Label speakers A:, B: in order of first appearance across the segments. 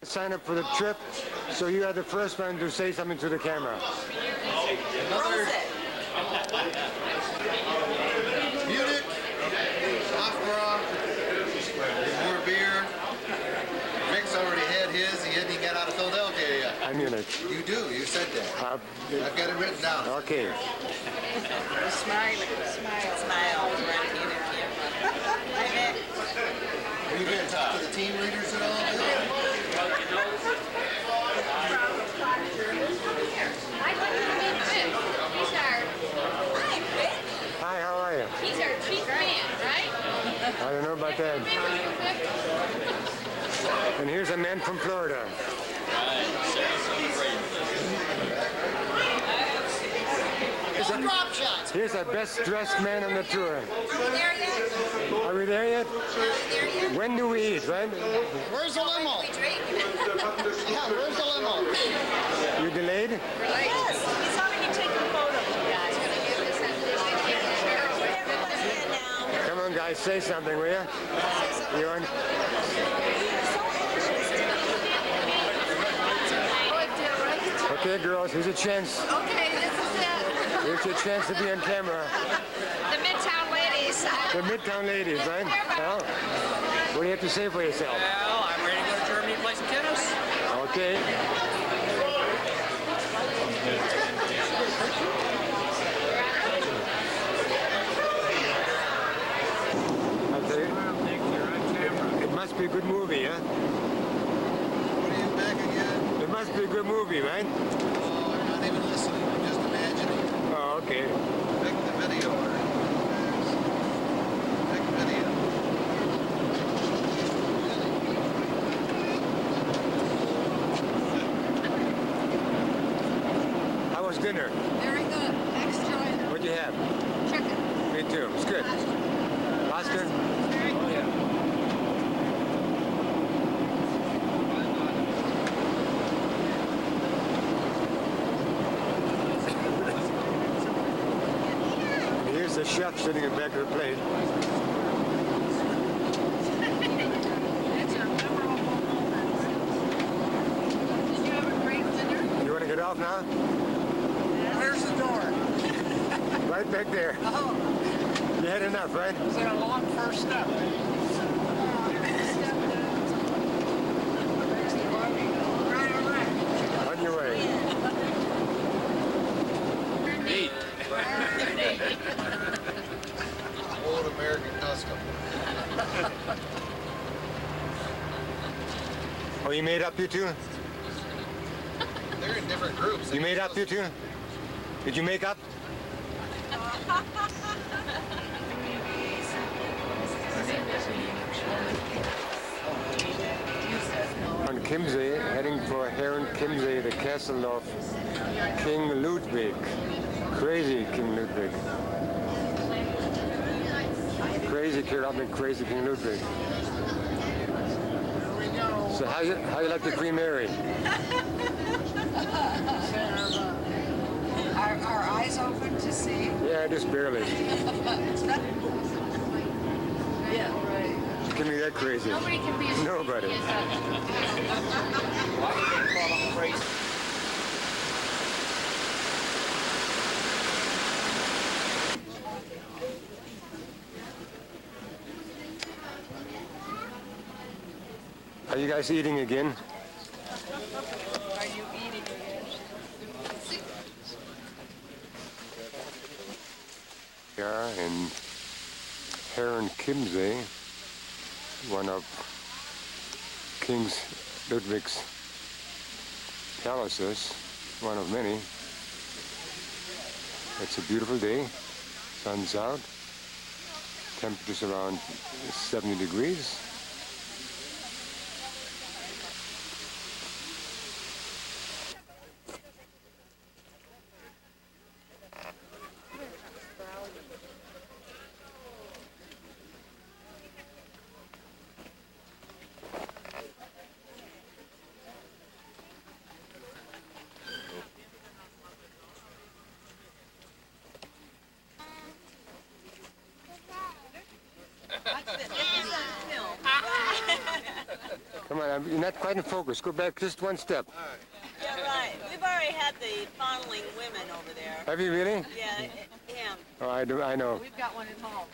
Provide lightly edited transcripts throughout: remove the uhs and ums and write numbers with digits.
A: Sign up for the trip, so you are the first one to say something to the camera.
B: Munich, Hofbräu, more beer. Rick's already had his. He hadn't even got out of Philadelphia yet.
A: I'm Munich.
B: You do. You said that. I've got it written down.
A: Okay.
C: Smile.
B: Are you going to talk to the team leaders at all?
A: Hi, how are you?
D: He's our chief man, right?
A: I don't know about that. And here's a man from Florida. Here's our best dressed man on the tour. Are we there yet? When do we eat, right?
B: Where's the limo? Yeah, where's the limo?
A: You delayed?
C: Yes, he's having you take a photo, you guys.
A: Come on, guys, say something, will you? You want? Okay, girls, here's a chance.
D: Okay, this is it.
A: Here's your chance to be on camera.
D: The Midtown ladies.
A: The Midtown ladies, right? Well, what do you have to say for yourself?
E: Well, I'm ready to go to Germany and play some tennis.
A: Okay. I'll tell you, it must be a good movie, huh?
B: What are you back again?
A: It must be a good movie, right?
B: Oh, I'm not even listening. I'm just imagining.
A: Oh, okay.
B: Pick the video. Pick video.
A: How was dinner?
D: Very good. Excellent.
A: What'd you have?
D: Chicken.
A: Me too. It's good. Oscar? Oh, yeah. Here's the chef sitting in the back of the plate.
D: That's a memorable moment. Did you have a great dinner?
A: You want to get off now?
C: Where's the door?
A: Right back there.
C: Oh,
A: You had enough, right?
C: is it a long first step? Right.
A: On your way.
E: Neat.
B: Old American custom.
A: Oh, you made up, you two?
B: They're in different groups.
A: You made up, you two? Did you make up? On Kimsey, heading for Herren Kimsey, the castle of King Ludwig. Crazy King Ludwig. Crazy King Ludwig. So how you like the Queen Mary?
C: Our eyes open to see?
A: Yeah, just barely.
C: Yeah, right.
A: Can be that crazy.
D: Nobody can be as
A: Nobody.
D: as
E: Why did they call him crazy?
A: Are you guys eating again?
C: Are you eating again?
A: Yeah, in Herren Kimsey, one of King Ludwig's palaces, one of many. It's a beautiful day, sun's out, temperatures around 70 degrees. you're not quite in focus. Go back just one step.
F: Yeah, right. We've already had the fondling women over there.
A: Have you really?
F: Yeah, him.
A: Oh, I do. I know.
D: We've got one at home.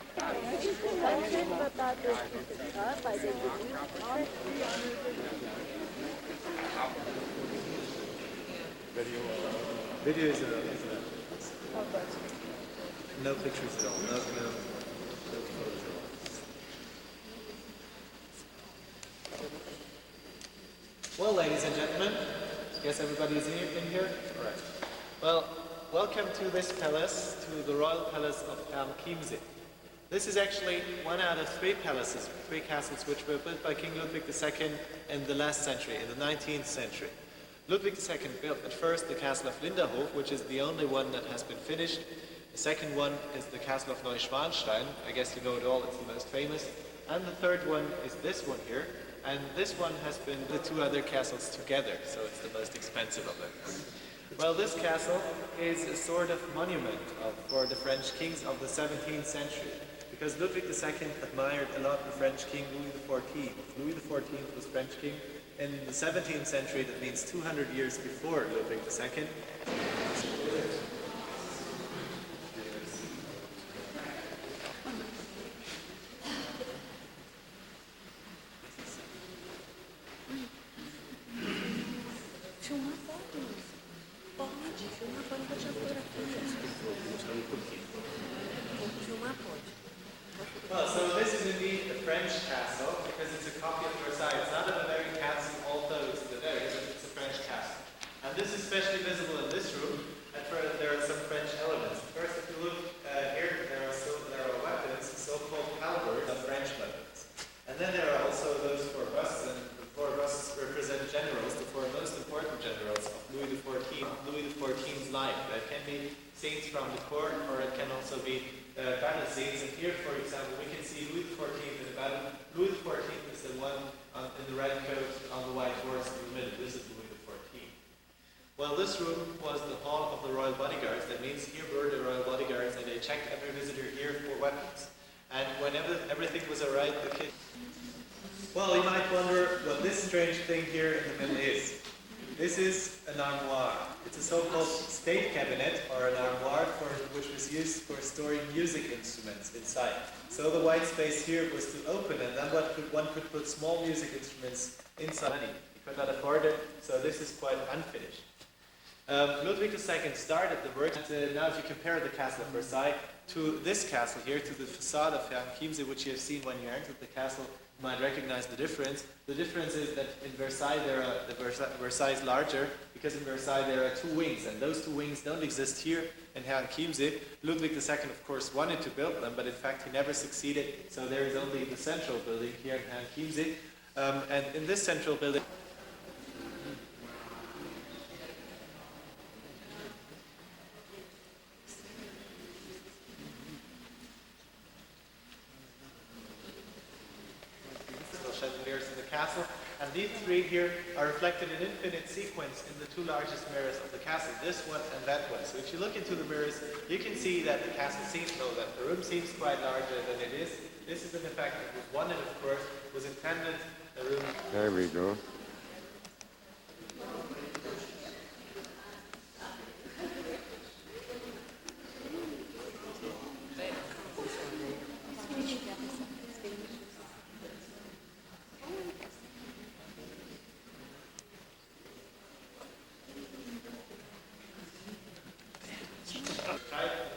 B: Video is enough. No pictures at all. No photos at all. Well, ladies and gentlemen, guess everybody is in here? All right. Well, welcome to this palace, to the royal palace of Chiemsee. This is actually one out of three palaces, three castles which were built by King Ludwig II in the last century, in the 19th century. Ludwig II built at first the castle of Linderhof, which is the only one that has been finished. The second one is the castle of Neuschwanstein. I guess you know it all, it's the most famous. And the third one is this one here. And this one has been the two other castles together, so it's the most expensive of them. Well, this castle is a sort of monument for the French kings of the 17th century, because Ludwig II admired a lot the French king Louis XIV. Louis XIV was French king in the 17th century, that means 200 years before Ludwig II. Well, so this is indeed a French castle, because it's a copy of Versailles. It's not a Bavarian castle, although it's Bavarian, but it's a French castle. And this is especially visible in this room, and there are some French elements. First, if you look here, there are weapons, so-called halberds of French weapons. And then there are also those four busts, and the four busts represent generals, the four most important generals of Louis XIV's life. That can be scenes from the court, or it can also be battle scenes. And here, for example, we can see Louis XIV in the battle. Louis XIV is the one in the red coat on the white horse in the middle. This is Louis XIV. Well, this room was the hall of the royal bodyguards. That means here were the royal bodyguards, and they checked every visitor here for weapons. And whenever everything was alright, the king... Well, you might wonder what this strange thing here in the middle is. This is an armoire. It's a so-called state cabinet, or an armoire, which was used for storing music instruments inside. So the white space here was to open, and then one could put small music instruments inside. He could not afford it, so this is quite unfinished. Ludwig II started the work, and now if you compare the castle of Versailles to this castle here, to the facade of Chiemsee, which you have seen when you entered the castle, you might recognize the difference. The difference is that in Versailles, Versailles is larger, because in Versailles there are two wings, and those two wings don't exist here in Chiemsee. Ludwig II, of course, wanted to build them, but in fact he never succeeded, so there is only the central building here in Chiemsee. And in this central building, chandeliers in the castle, and these three here are reflected in infinite sequence in the two largest mirrors of the castle, this one and that one. So if you look into the mirrors, you can see that the castle seems, that the room seems quite larger than it is. This is an effect that was wanted, of course, was intended a room.
A: There we go.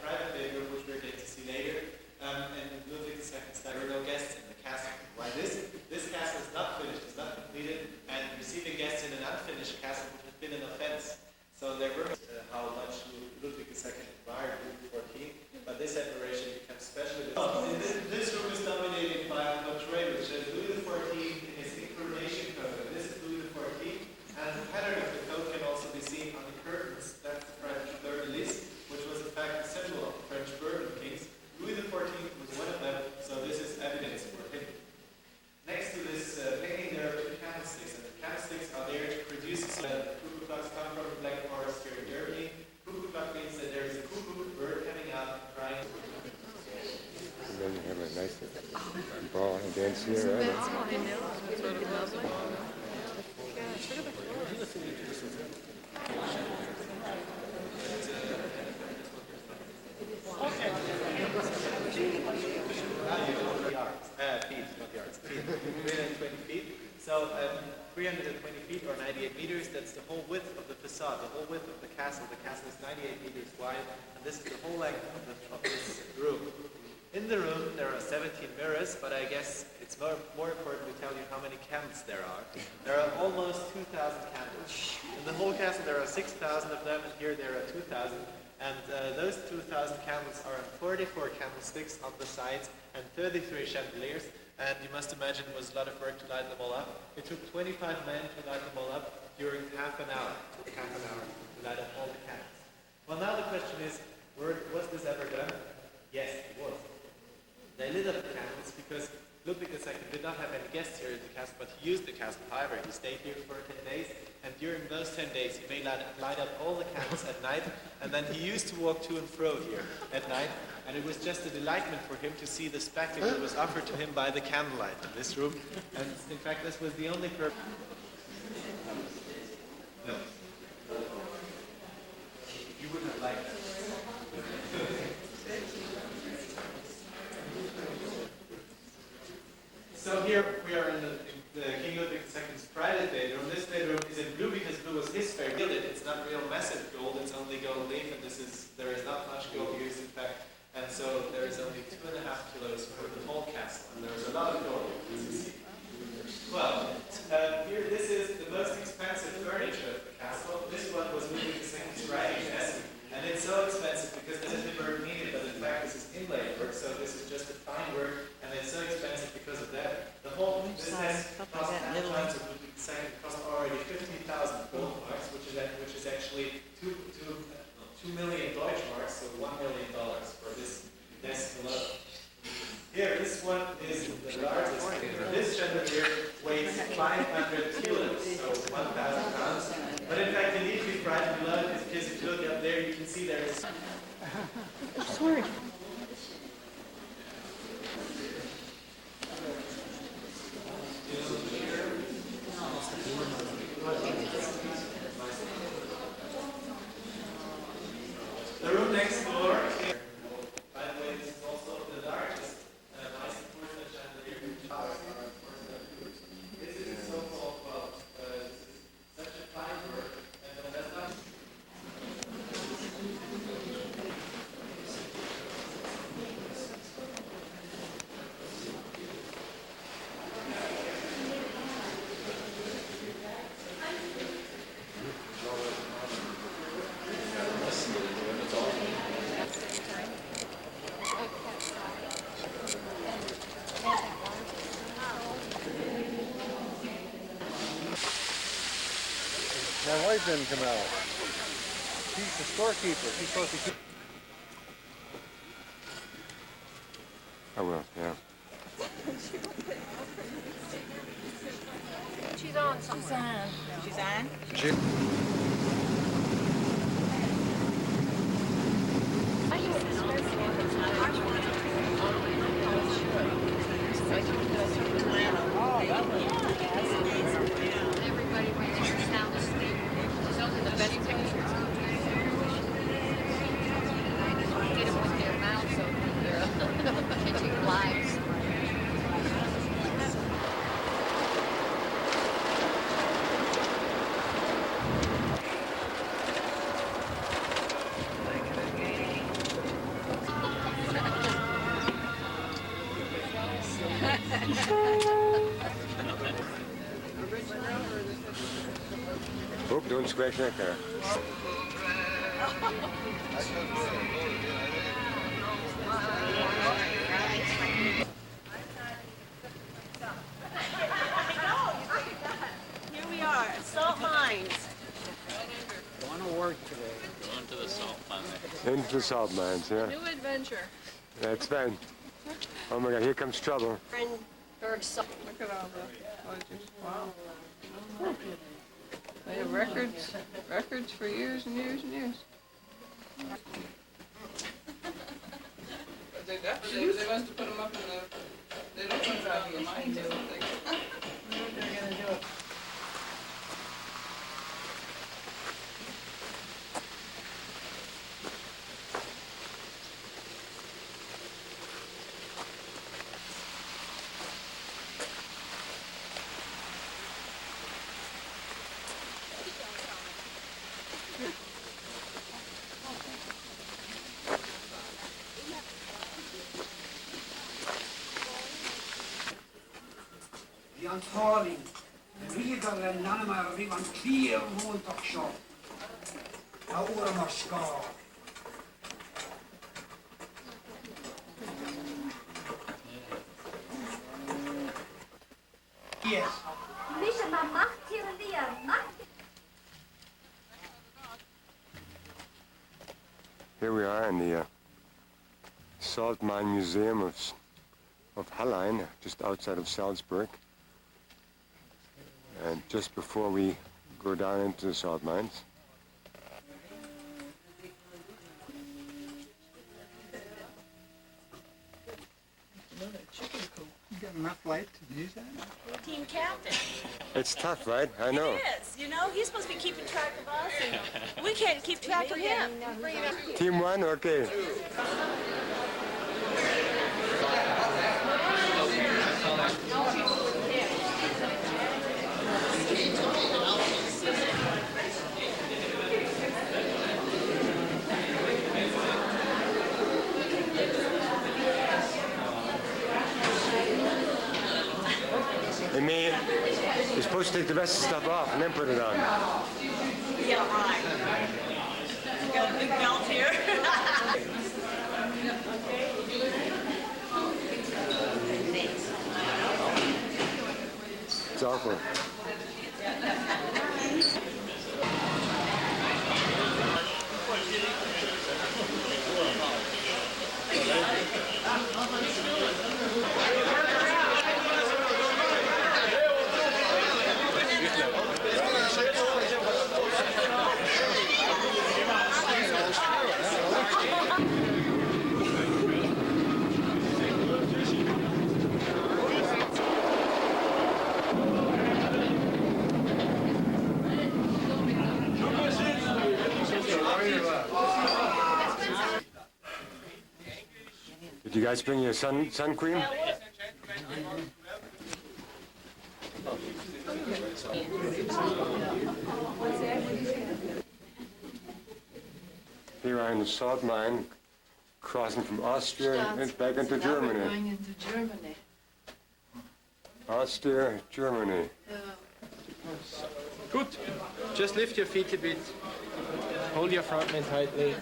B: Private bedroom, which we're going to see later, and Ludwig II there were no guests in the castle. Why this? This castle is not finished, it's not completed, and receiving guests in an unfinished castle would have been an offense. So there were how much Ludwig II admired Louis XIV, but this admiration becomes especially. This room is dominated by a portrait which says Louis XIV in his incarnation coat. This is Louis XIV, and the pattern of the coat can also be seen on the curtains. That's the French fleur-de-lis, which was in fact the symbol of the French Bourbon kings. Louis XIV was one of them, so this is evidence for him. Next to this painting, there are two candlesticks, and the candlesticks are there to produce cuckoo clocks come from the Black Forest here in Germany. Cuckoo clock means that there is a cuckoo bird coming out crying.
A: And then you have a nice ball and dance here, right?
B: 320 feet or 98 meters. That's the whole width of the facade, the whole width of the castle. The castle is 98 meters wide, and this is the whole length of this room. In the room, there are 17 mirrors, but I guess it's more important to tell you how many candles there are. There are almost 2,000 candles. In the whole castle, there are 6,000 of them, and here there are 2,000. And those 2,000 candles are on 44 candlesticks on the sides and 33 chandeliers. And you must imagine it was a lot of work to light them all up. It took 25 men to light them all up during half an hour. It took half an hour to light up all the candles. Well, now the question is, was this ever done? Yes, it was. They lit up the candles because Ludwig II did not have any guests here at the castle, but he used the castle. However, he stayed here for 10 days, and during those 10 days, he may light up all the candles at night, and then he used to walk to and fro here at night, and it was just a delightment for him to see the spectacle that was offered to him by the candlelight in this room. And in fact, this was the only purpose. No. You wouldn't have liked it. So here we are in the King Ludwig II's private bedroom. This bedroom is in blue because blue was his favorite. It's not real massive gold, it's only gold leaf, and there is not much gold used in fact. And so there is only 2.5 kilos for the whole castle, and there's a lot of gold, as you see. Well, here this is the most expensive furniture of the castle. This one was Ludwig II's writing desk, and it's so expensive because this is the work needed, but in fact this is inlaid work, so this is just a fine work, and it's so expensive because of that. The whole this desk cost at the time of Ludwig II cost already 50,000 gold marks, which is actually 2 million Deutschmarks, so $1 million for this desk alone. Here, this one is the largest. This chandelier weighs 500 kilos, so 1,000 pounds. But in fact, you need to be frightened below it because if you look up there, you can see there is.
D: Sorry.
B: The room next door, by the way, this is also the largest nice porcelain chandelier. This is so-called, well, this is such a fine work, and that's not.
A: My wife didn't come out. She's the storekeeper. She's supposed to keep. I will, yeah.
D: She's on somewhere.
F: She's on?
D: Everybody wears her sound asleep. Those are the best pictures. Get them with their mouths open. They're catching flies.
A: Oh, don't scratch that car.
F: Here we are, salt mines.
E: Going to work today. Going to the salt mine.
A: Into the salt mines, yeah.
D: New adventure.
A: That's fine. Oh my God, here comes trouble.
D: Look at all the legends. Wow. They have records for years and years and years.
G: They must have put them up in the, they don't put them out in the mines, I don't think.
D: They're gonna do it.
H: and falling. Reader and none of everyone clear won't talk short. Now we're must go. Yes.
I: Misha, maar macht hier weer, macht.
A: Here we are in the Salt Mine Museum of Hallein, just outside of Salzburg. And just before we go down into the salt mines.
H: You got enough light to use that?
F: Team captain.
A: It's tough, right? I know.
F: It is. You know, he's supposed to be keeping track of us, and we can't keep track of him.
A: Team 1, okay. Hey, man, you're supposed to take the rest of the stuff off and then put it on.
F: Yeah, right. Got a big belt here.
A: It's awful. Did you guys bring your sun cream? Here I am in the salt mine, crossing from Austria and back into Germany.
D: Going into Germany.
A: Austria, Germany.
E: Good. Just lift your feet a bit. Hold your front knee tightly.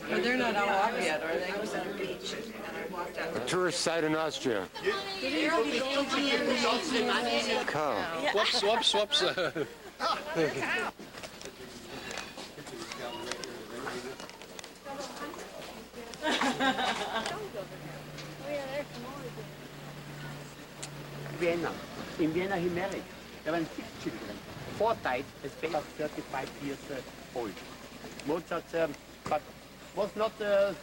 D: But they're not out yet, are they?
A: A tourist site in Austria. Cow.
E: Whoops, whoops, whoops.
J: Vienna. In Vienna he married. There were 6 children. 4 died as they are 35 years old. Mozart but was not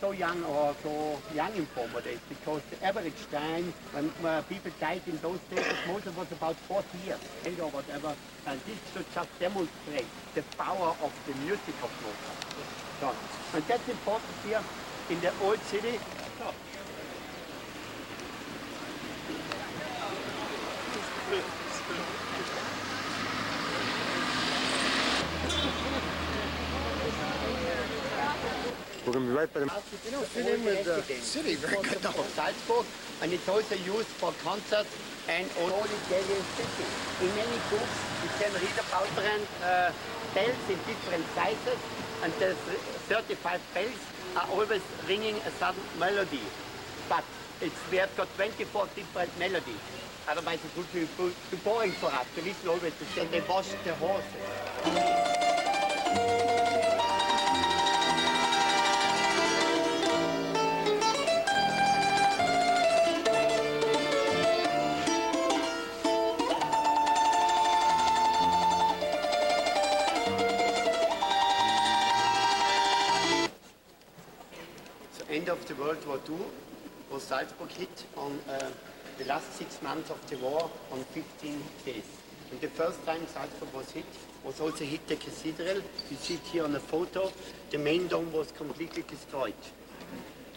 J: so young or so young in former days, because the average time when people died in those days of Mozart was about 40 years, or whatever. And this should just demonstrate the power of the music of Mozart. So, and that's important here in the old city. So,
A: We're going to be right by the...
J: fit in with the city very good of Salzburg, and it's also used for concerts and all Italian city. In many books you can read about bells in different sizes, and the 35 bells are always ringing a certain melody. But we have got 24 different melodies. Otherwise it would be too boring for us to listen always the same. They wash the horses. End of the World War II was Salzburg hit on the last 6 months of the war on 15 days. And the first time Salzburg was hit was also hit the cathedral. You see it here on the photo. The main dome was completely destroyed.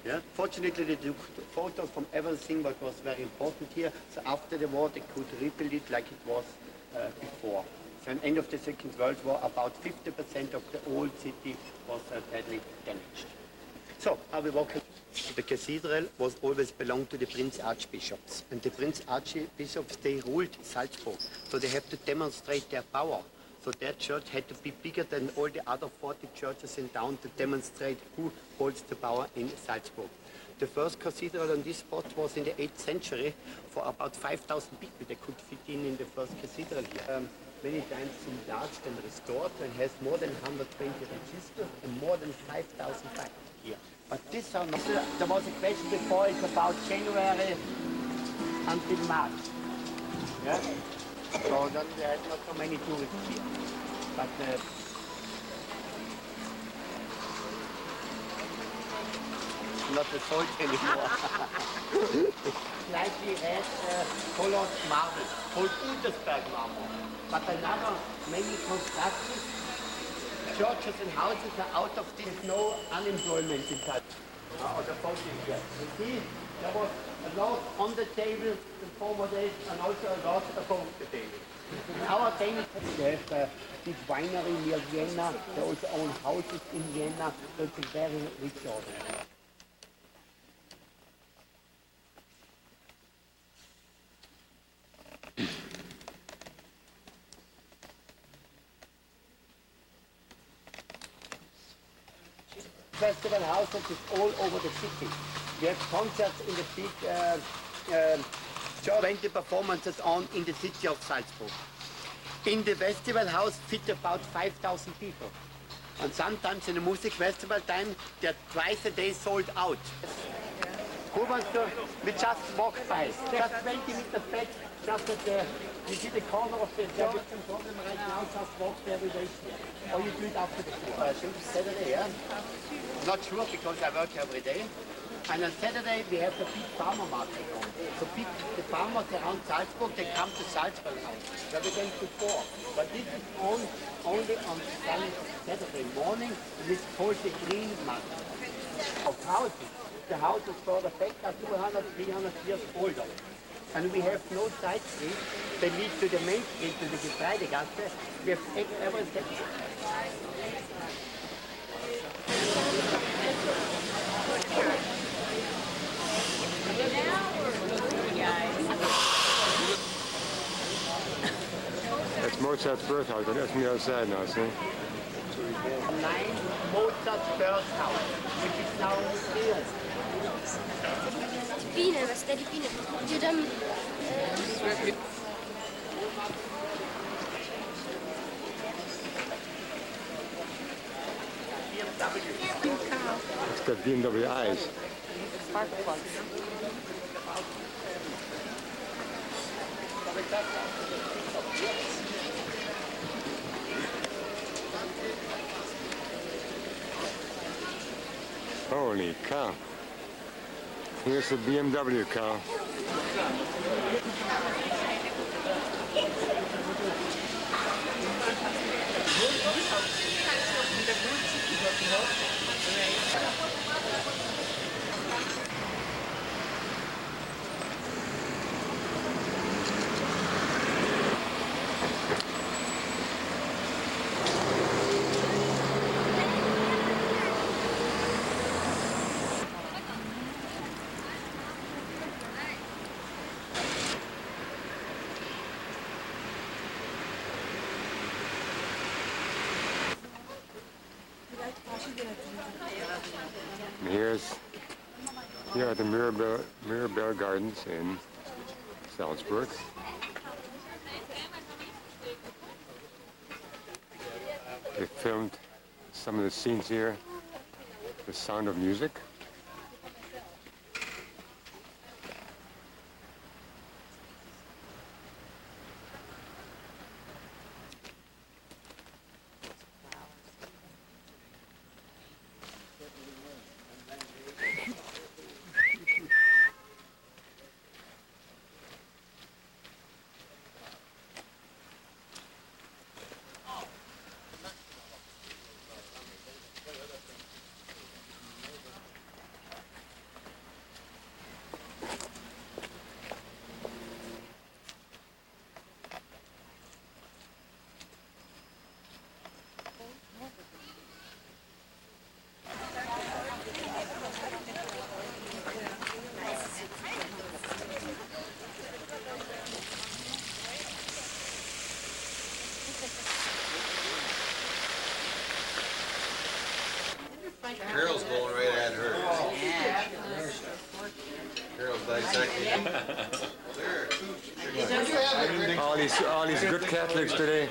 J: Yeah? Fortunately, they took photos from everything what was very important here. So after the war, they could rebuild it like it was before. So at the end of the Second World War, about 50% of the old city was badly damaged. So, are we walking? The cathedral was always belonged to the Prince Archbishops. And the Prince Archbishops, they ruled Salzburg. So they have to demonstrate their power. So their church had to be bigger than all the other 40 churches in town to demonstrate who holds the power in Salzburg. The first cathedral on this spot was in the 8th century for about 5,000 people. They could fit in the first cathedral here. Many times enlarged and restored and has more than 120 registers and more than 5,000 facts here. But this are not, there was a question before, it's about January until March. Yeah? So then there are not so many tourists here. But not the salt anymore. Slightly red colored marble, called Untersberg marble. But another many constructions, churches and houses are out of this, no unemployment in such. The photo here. You see, there was a lot on the table in former days and also a lot above the table. In our days, they have this winery near Vienna, they also own houses in Vienna, so it's a very rich order. Festival houses is all over the city. We have concerts in the big 20 performances on in the city of Salzburg. In the festival house fit about 5,000 people. And sometimes in the music festival time, they're twice a day sold out. Who wants to? We just walk by. Just 20 meters back, just at the, you see the corner of the German problem right now, just walk there with it. Or you do it after the school. I think Saturday, yeah? Not sure because I work every day. And on Saturday we have the big farmer market on. So the farmers around Salzburg, they come to Salzburg now. Where we went before. But this is only on Saturday morning. And it's called the green market of houses. The houses further back are 200, 300 years older. And we have no side streets. They lead to the main street, to the Getreidegasse. We have every section.
A: That's Mozart's birth house, but that's on the other side now, see?
J: 9 Mozart's birth house, which is now a museum.
I: Die Biene, was ist denn die Biene? Die dann,
A: It's got BMW eyes.
D: Spark plugs.
A: Holy cow. Here's the BMW cow. And here are the Mirabelle Gardens in Salzburg. They filmed some of the scenes here, The Sound of Music.
K: Carol's going right at her. Carol's dissecting.
A: All these good Catholics today.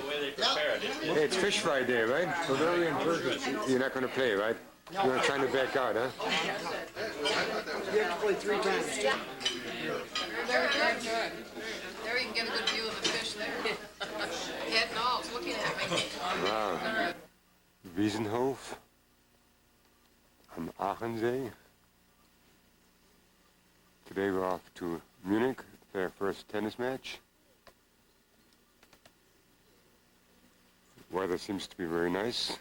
A: Hey, it's Fish Fry Day, right? Bavarian Turkish. You're not going to play, right? You're trying to back out, huh?
H: You have to play 3 times.
D: Very good. There you can get a good view of the fish there. Yeah, no, it's looking at me.
A: Wow. Wiesenhof am Aachensee. Today we're off to Munich, their first tennis match. Weather seems to be very nice.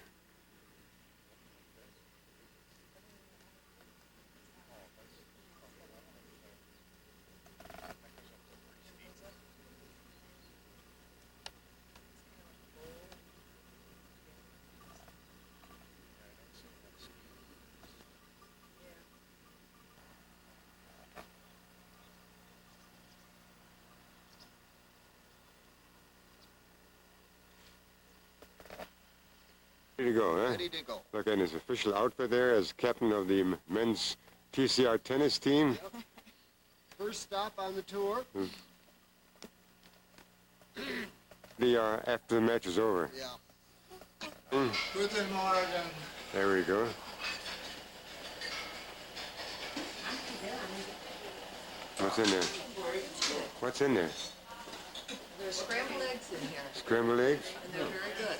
A: Ready to go, huh?
K: Ready to go.
A: Look at his official outfit there as captain of the men's TCR tennis team.
K: First stop on the tour.
A: After the match is over.
K: Yeah.
H: Guten Morgen.
A: There we go. What's in there? What's in there?
C: There's scrambled eggs in here,
A: Scrambled eggs?
C: and they're very good.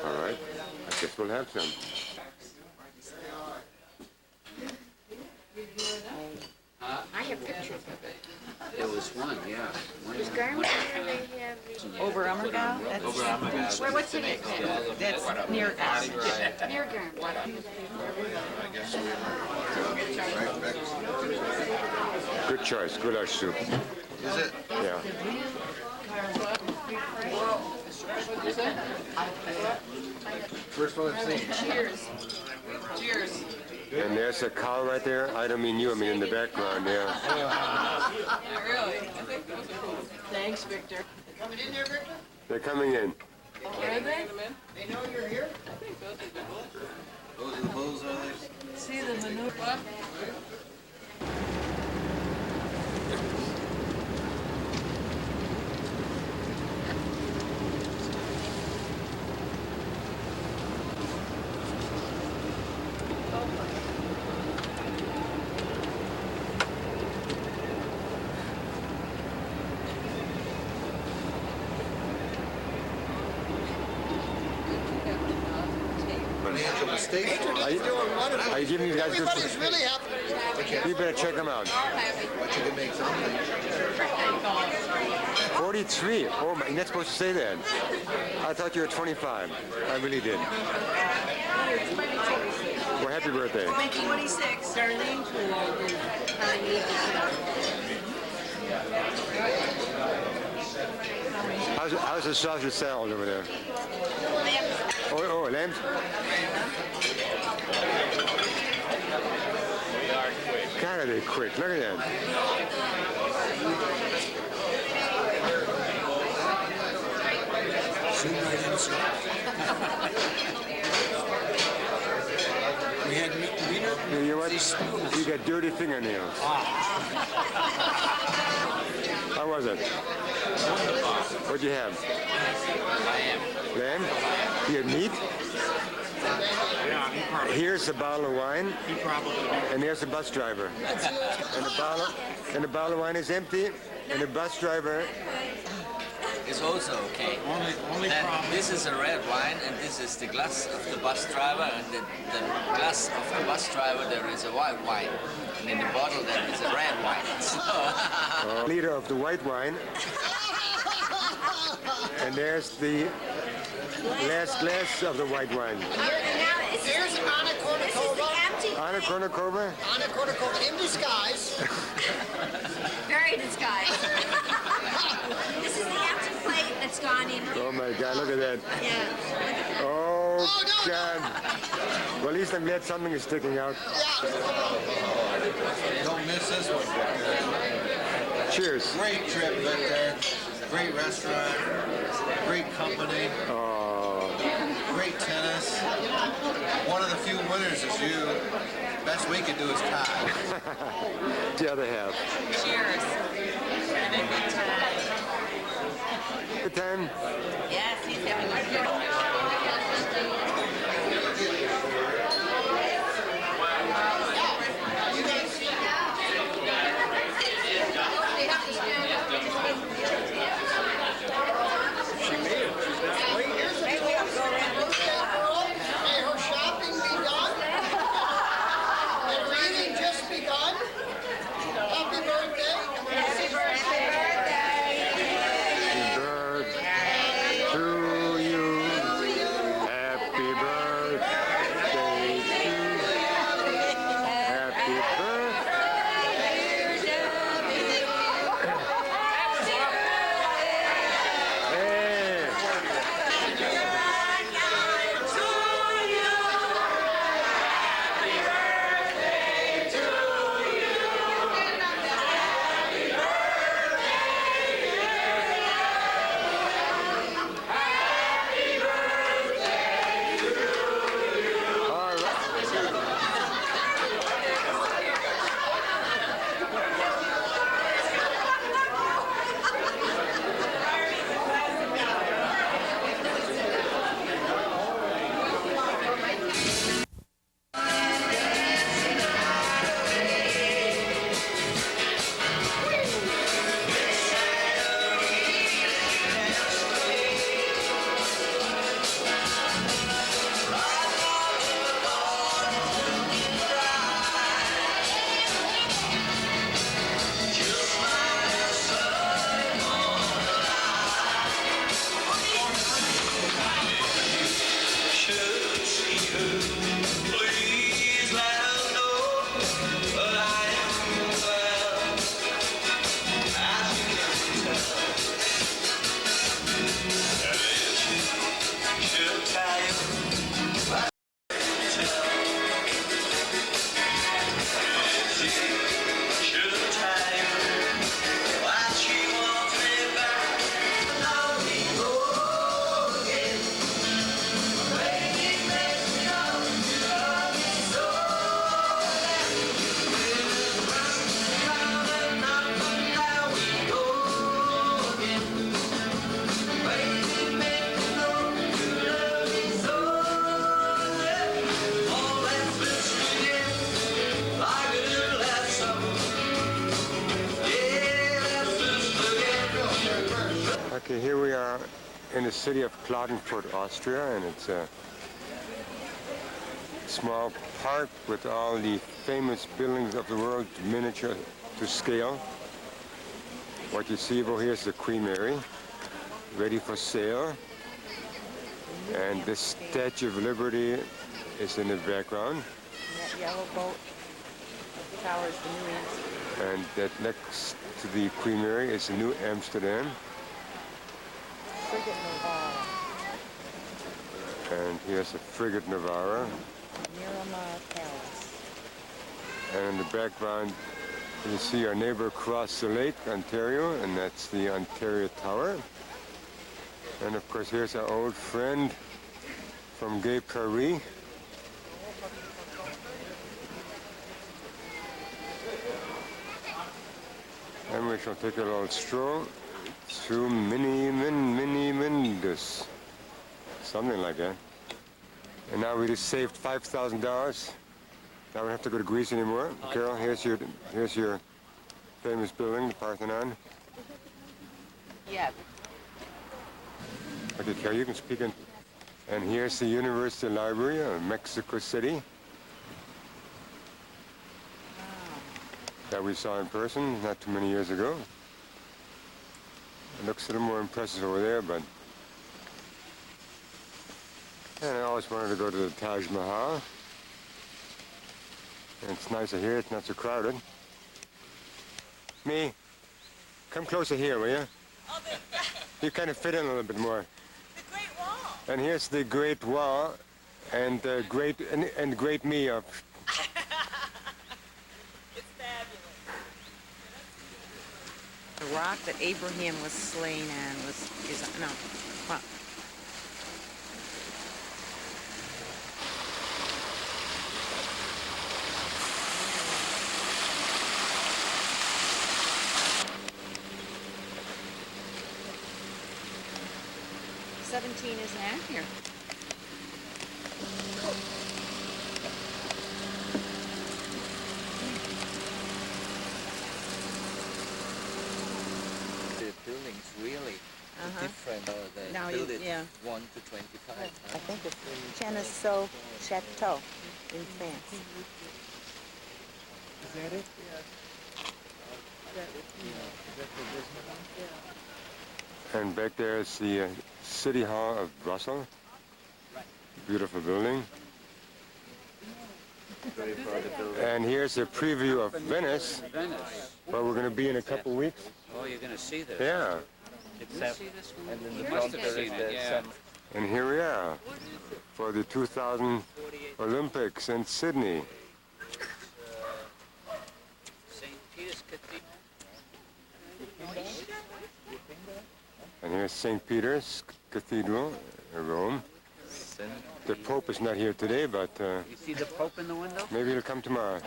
A: All right. I guess we'll have some.
C: I have pictures of it.
J: There was one, yeah.
C: Over Ummergau? Where, what's it? That's near us. Near Garden.
A: Good choice. Goulash soup.
K: Is it?
A: Yeah.
K: First one I've seen.
C: Cheers. Cheers.
A: And there's a cow right there. I don't mean you, I mean in the background, yeah.
D: Yeah, really. I think those are cool. Thanks, Victor.
H: Coming in there, Victor?
A: They're coming in.
D: Are they?
H: They know you're here?
D: I think those are the
K: Those are the bulls, are they?
D: See the maneuver?
K: Financial mistakes.
A: Are you giving these guys good
H: Everybody's
A: food?
H: really happy.
A: You better check them out.
K: What you can make something.
A: 43. Oh my, you're not supposed to say that. I thought you were 25. I really did. Well, happy birthday.
C: 26. Darlene
A: How's the sausage salad over there? Oh, lambs? God, are they quick. Look at that.
H: We had wiener.
A: You know what? You got dirty fingernails. How was it? What'd you have? Lamb. You had meat? Here's a bottle of wine, and there's a bus driver. And the bottle of wine is empty, and the bus driver.
L: Is also okay. Only this is a red wine, and this is the glass of the bus driver, and the glass of the bus driver there is a white wine, and in the bottle there is a red wine. So
A: Liter of the white wine, and there's the last glass of the white wine.
H: Here's Anna Kournikova.
A: Anna Kournikova?
H: Anna Kournikova in disguise.
C: Very disguised. This is the empty plate that's gone in.
A: Oh my God, look at that.
C: Yeah.
A: Oh God. Well, at least I'm glad something is sticking out.
K: Don't miss this one.
A: Cheers.
K: Great trip, Victor. Great restaurant. Great company.
A: Oh.
K: great tennis. One of the few winners is you. Best we could do is tie.
A: The other half.
F: Cheers. And a good time.
A: Good time.
F: Yes, he's having a good time.
H: May her shopping be done? And reading just begun? Happy birthday.
A: Happy birthday to you. Happy birthday to you. Happy Okay, here we are in the city of Klagenfurt, Austria, and it's a small park with all the famous buildings of the world, miniature to scale. What you see over here is the Queen Mary, ready for sale. And this Statue of Liberty is in the background.
F: That yellow boat tower is the New Amsterdam.
A: And that next to the Queen Mary is the New Amsterdam.
F: Frigate Novara.
A: And here's the Frigate Novara.
F: Miramar Palace.
A: And in the background, you see our neighbor across the lake, Ontario, and that's the Ontario Tower. And of course, here's our old friend from Gay Paris. And we shall take a little stroll through mini Mindus. Something like that. And now we just saved $5,000. Now we don't have to go to Greece anymore. Carol, here's your famous building, the Parthenon.
F: Yeah.
A: Okay, Carol, you can speak in. And here's the University Library of Mexico City. That we saw in person not too many years ago. It looks a little more impressive over there, but... And I always wanted to go to the Taj Mahal. And it's nicer here, it's not so crowded. Me, come closer here, will you?
F: Oh,
A: You kind of fit in a little bit more.
F: the Great Wall.
A: And here's the Great Wall and great me of...
F: It's fabulous.
M: The rock that Abraham was slain on is no. Well, 17 isn't on here.
L: The buildings really different. They
M: Now
L: build
M: you-
L: it
M: yeah.
L: 1 to 25.
M: I think it's Cheneseau Chateau in France.
B: Is that it?
A: And back there is the City Hall of Brussels. Beautiful building. And here's a preview of Venice, where we're going to be in a couple weeks.
N: Oh, you're going to see this?
A: Yeah.
L: Except, and in the
N: You must
L: front
N: have
L: there is
N: seen
L: the
N: it, yeah.
L: sun.
A: And here we are for the 2000 Olympics in Sydney.
N: St. Peter's Cathedral.
A: And here's St. Peter's Cathedral in Rome. The Pope is not here today, but
N: You see the Pope in the window?
A: maybe he'll come tomorrow.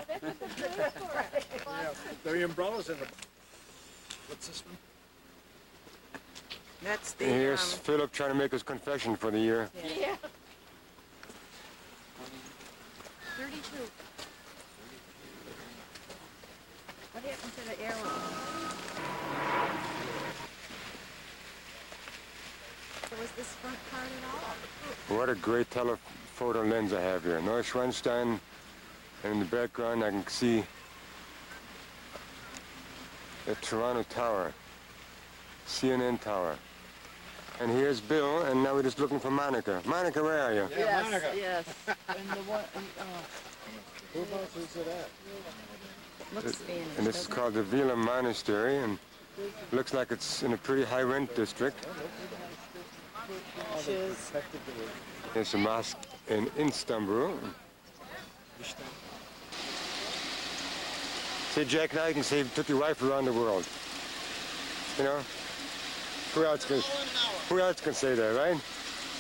B: The umbrellas in the... What's this one?
M: That's the,
A: And here's Philip trying to make his confession for the year.
C: Yeah. 32. What happened to the arrow? Was this front part at all?
A: What a great telephoto lens I have here. Neuschwanstein, and in the background I can see the Toronto Tower, CNN Tower. And here's Bill, and now we're just looking for Monica. Monica, where are you?
B: Yeah, Monica.
G: Yes. And the one,
B: Whereabouts is it at?
M: looks Spanish.
A: And this is called the Villa Monastery, and looks like it's in a pretty high rent district. There's a mosque in Istanbul. Say, Jack, now you can say you took your wife around the world. You know? Who else can say that, right?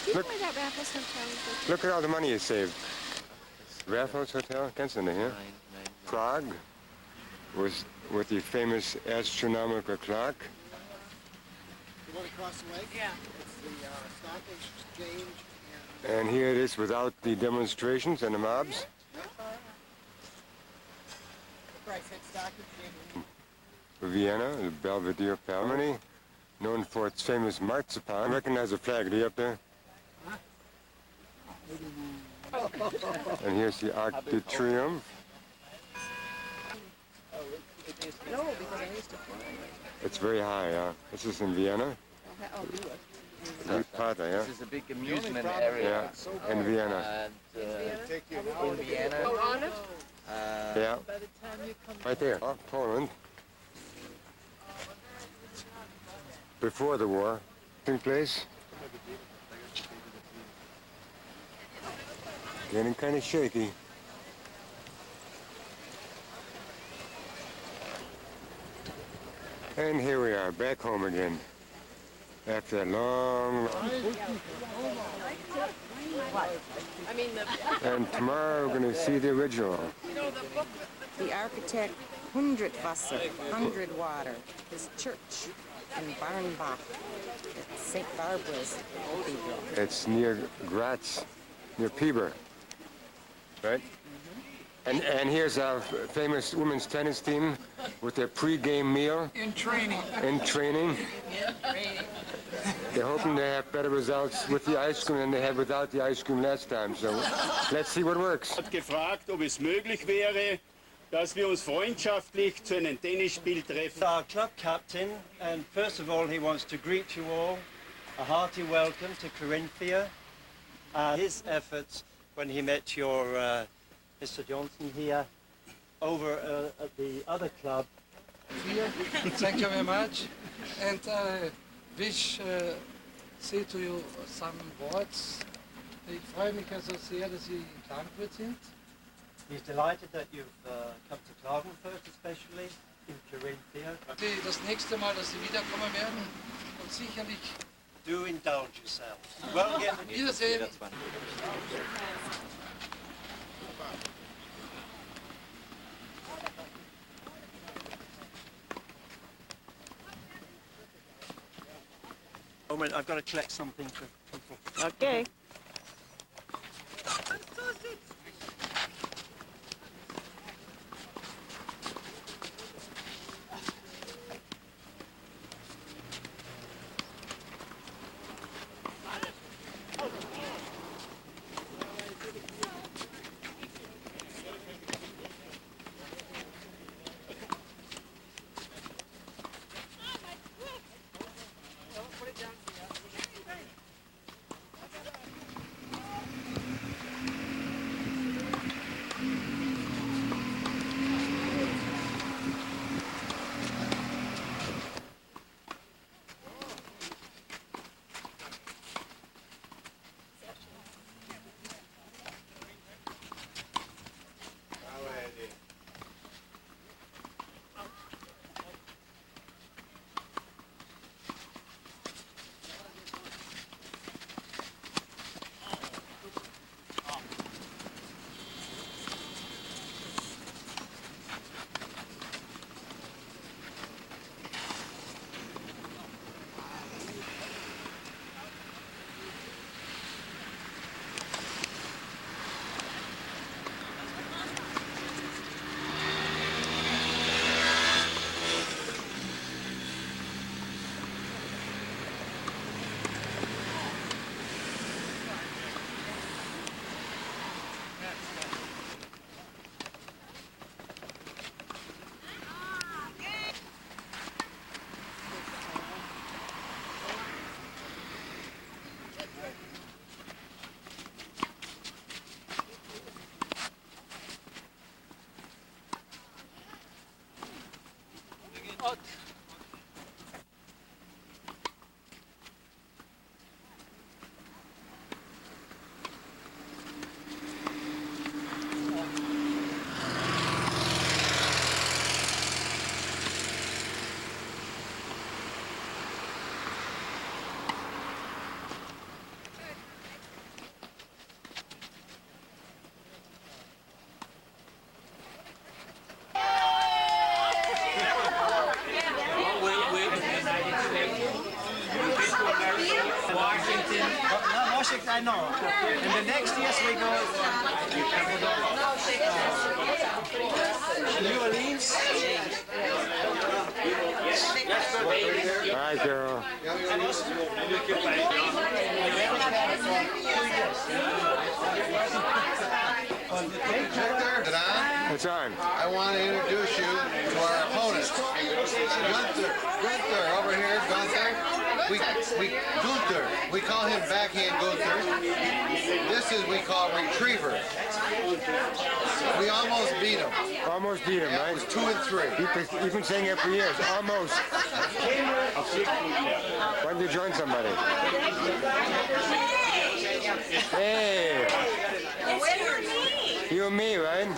C: Do you
A: Look.
C: know where that Raffles Hotel is?
A: Look at all the money you saved. Raffles Hotel, kennst du nicht, ja? Prague, with the famous astronomical clock.
B: You want to cross the lake? Yeah. It's the stock exchange.
A: And here it is without the demonstrations and the mobs. Vienna, the Belvedere Germany, known for its famous marzipan. I recognize the flag. Do you up there? And here's the Arc de Triomphe.
D: No, because I used to fly.
A: It's very high, yeah. This is in Vienna. Yeah.
L: This is a big amusement area.
A: Yeah, in Vienna.
L: And in Vienna,
D: Oh, on it?
A: Yeah, right there. Oh, Poland. Before the war took place. Getting kind of shaky. And here we are, back home again. After that long...
D: I mean,
A: And tomorrow we're going to see the original.
M: The architect, 100 Wasser, 100 water. His church in Barnbach at St. Barbara's Cathedral.
A: It's near Graz, near Piber, right? And here's our famous women's tennis team with their pre-game meal.
H: In training.
A: In training. They're hoping to have better results with the ice cream than they had without the ice cream last time. So let's see what works.
O: Hat gefragt, ob es möglich wäre, dass wir uns freundschaftlich zu einem Tennisspiel treffen.
B: Our club captain, and first of all, he wants to greet you all. A hearty welcome to Corinthia. His efforts when he met your Mr. Johnson here over at the other club.
H: Thank you very much. And I wish say to you some words. Ich freue mich also sehr, dass Sie in Klagenfurt sind.
B: He's delighted that you've come to Klagenfurt, especially in Corinthia.
H: Das nächste Mal, dass Sie wiederkommen werden und sicherlich
B: Do indulge yourselves. Well, again,
H: Wiedersehen.
B: Moment, I've got to collect something from
M: Okay.
B: Washington, I know. And the next years we go New Orleans.
A: Hi, girl. It's on.
K: I want to introduce you to our opponent, Gunther over here, Gunther. Gunther. We call him backhand Gunther. This is we call retriever. We almost beat him.
A: Almost beat him, right?
K: It was 2 and 3.
A: You've been saying it for years. Almost. Why don't you join somebody? Hey. You and me, right?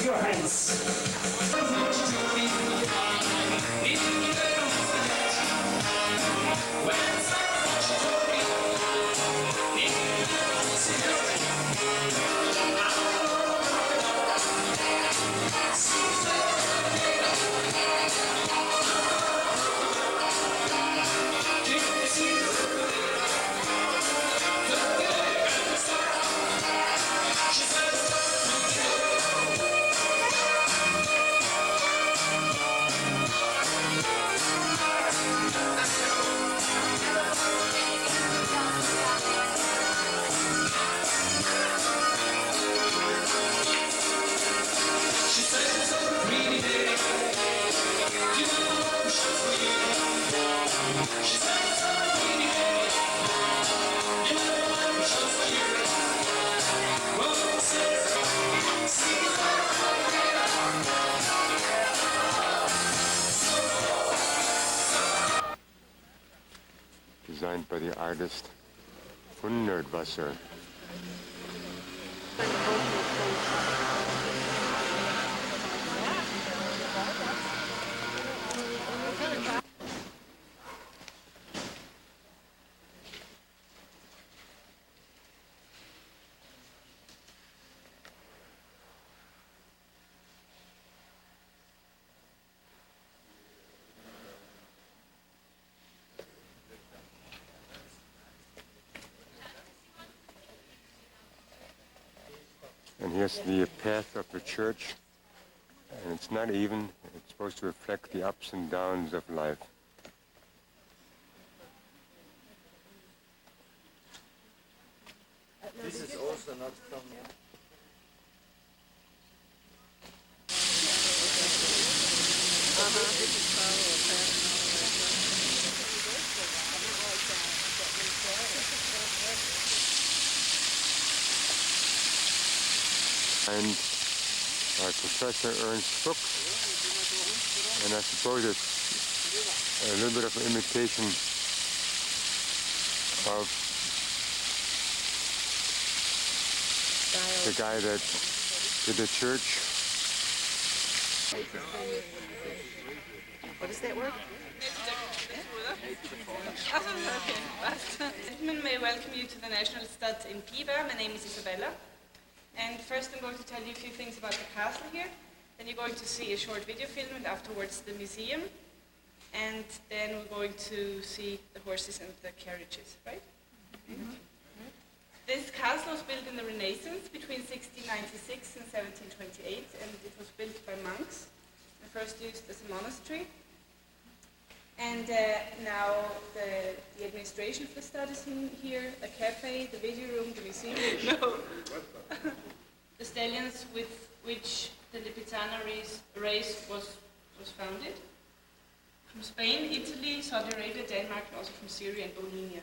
P: your hands.
A: Designed by the artist von Nerdwasser. And here's the path of the church, and it's not even. It's supposed to reflect the ups and downs of life.
L: This is also not from...
A: And by Professor Ernst Fuchs, and I suppose it's a little bit of an imitation of the guy that did the church.
G: What does that word?
Q: Gentlemen, may I welcome you to the National Stud in Piva. My name is Isabella. And first I'm going to tell you a few things about the castle here. Then you're going to see a short video film and afterwards the museum. And then we're going to see the horses and the carriages, right? Mm-hmm. This castle was built in the Renaissance between 1696 and 1728, and it was built by monks and first used as a monastery. And now the administration of the stud is in here, a cafe, the video room, the museum. No. The stallions with which the Lipizzaner race was founded. From Spain, Italy, Saudi Arabia, Denmark, and also from Syria and Bohemia.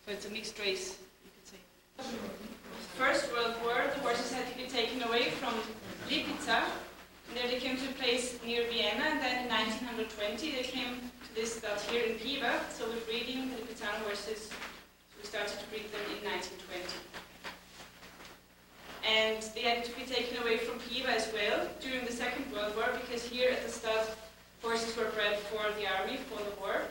Q: So it's a mixed race, you could say. First World War, the horses had to be taken away from Lipizza, and there they came to a place near Vienna, and then in 1920 they came to this stud here in Piva. So we're breeding the Lipizzaner horses. We started to breed them in 1920. And they had to be taken away from Piva as well during the Second World War, because here at the stud, horses were bred for the army, for the war.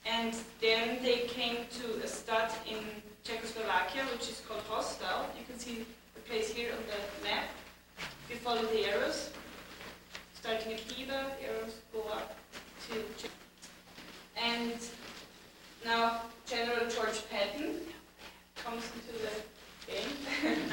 Q: And then they came to a stud in Czechoslovakia, which is called Hostal. You can see the place here on the map. If you follow the arrows, starting at Piva, the arrows go up to Czech. And now General George Patton comes into the game.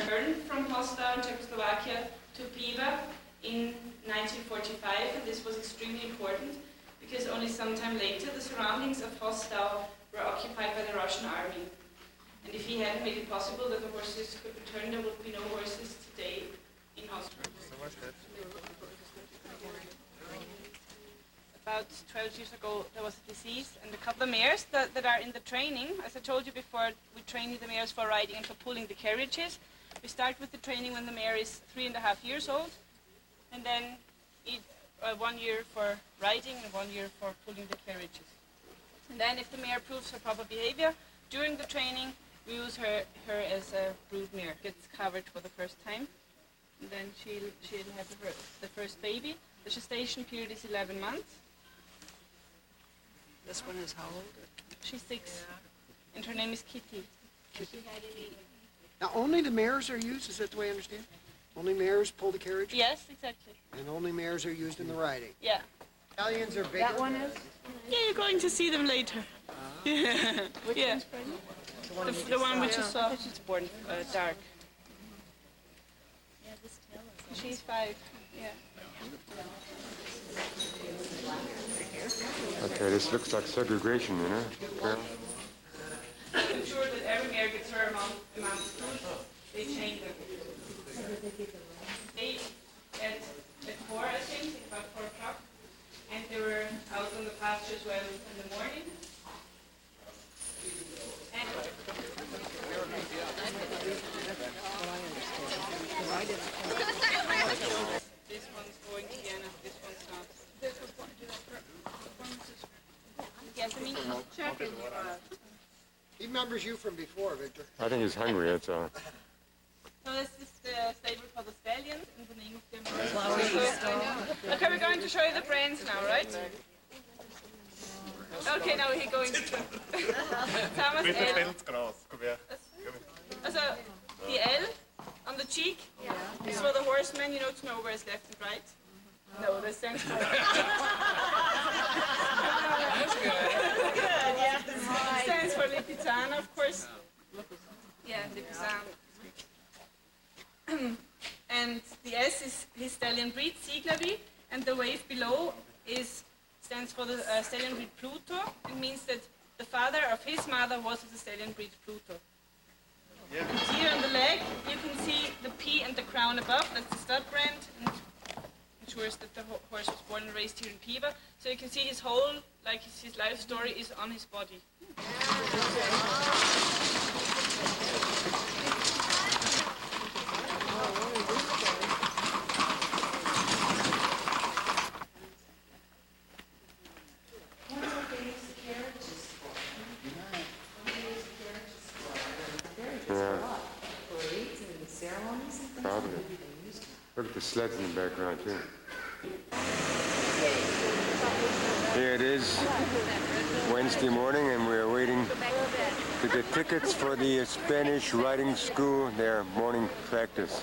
Q: Turned from Hostal, Czechoslovakia, to Piva in 1945, and this was extremely important because only some time later the surroundings of Hostal were occupied by the Russian army. And if he hadn't made it possible that the horses could return, there would be no horses today in Hostal. About 12 years ago there was a disease, and a couple of mares that are in the training, as I told you before, we train the mares for riding and for pulling the carriages. We start with the training when the mare is 3.5 years old, and then 1 year for riding and 1 year for pulling the carriages. And then if the mare proves her proper behavior, during the training we use her as a brood mare. Gets covered for the first time. and then she'll have the first baby. The gestation period is 11 months.
D: This one is how old?
Q: She's 6, and her name is Kitty.
R: Now, only the mares are used, is that the way I understand? Only mares pull the carriage?
Q: Yes, exactly.
R: And only mares are used in the riding?
Q: Yeah.
R: Stallions are bigger?
Q: That one is? Yeah, you're going to see them later. Yeah.
D: Which
Q: Yeah.
D: one's pregnant?
Q: The one which you saw. She's born dark. She's 5. Yeah.
A: Okay, this looks like segregation, you know? Carol?
Q: To ensure that every mare gets her amount of food, they chain them. They at 4, I think, about 4 o'clock, and they were out on the pasture as well in the morning. And this one's going to Vienna, this one's not. Yes, I mean, check it.
R: He remembers you from before, Victor.
A: I think he's hungry, that's all.
Q: So this is the stable for the stallions in the name of them. Okay, we're going to show you the brands now, right? Okay, now we're going to Thomas L. Also, the L on the cheek is for the horseman, you know, to know where it's left and right. No, that stands for... Good, yeah. Stands for Lipizzaner, of course. Yeah, Lipizzaner. And the S is his stallion breed, Siglavi, and the wave below stands for the stallion breed Pluto. It means that the father of his mother was of the stallion breed Pluto. Yeah. And here on the leg, you can see the P and the crown above. That's the stud brand, and ensures that the horse was born and raised here in Piva. So you can see his whole, like his life story is on his body.
A: Probably. Look at the sleds in the background, too. Here it is, Wednesday morning, and we're waiting to get tickets for the Spanish riding school, their morning practice.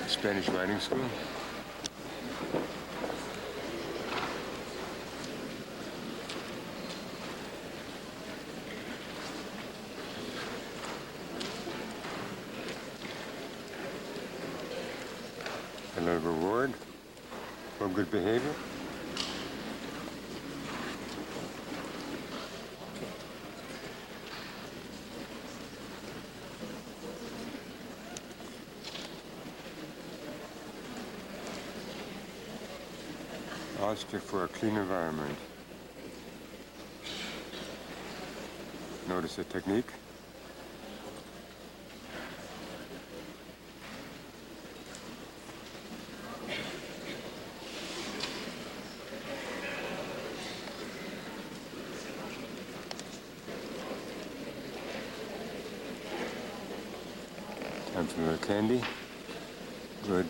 A: Spanish riding school. A little reward for good behavior. Austria for a clean environment. Notice the technique. Time for a little candy. Good.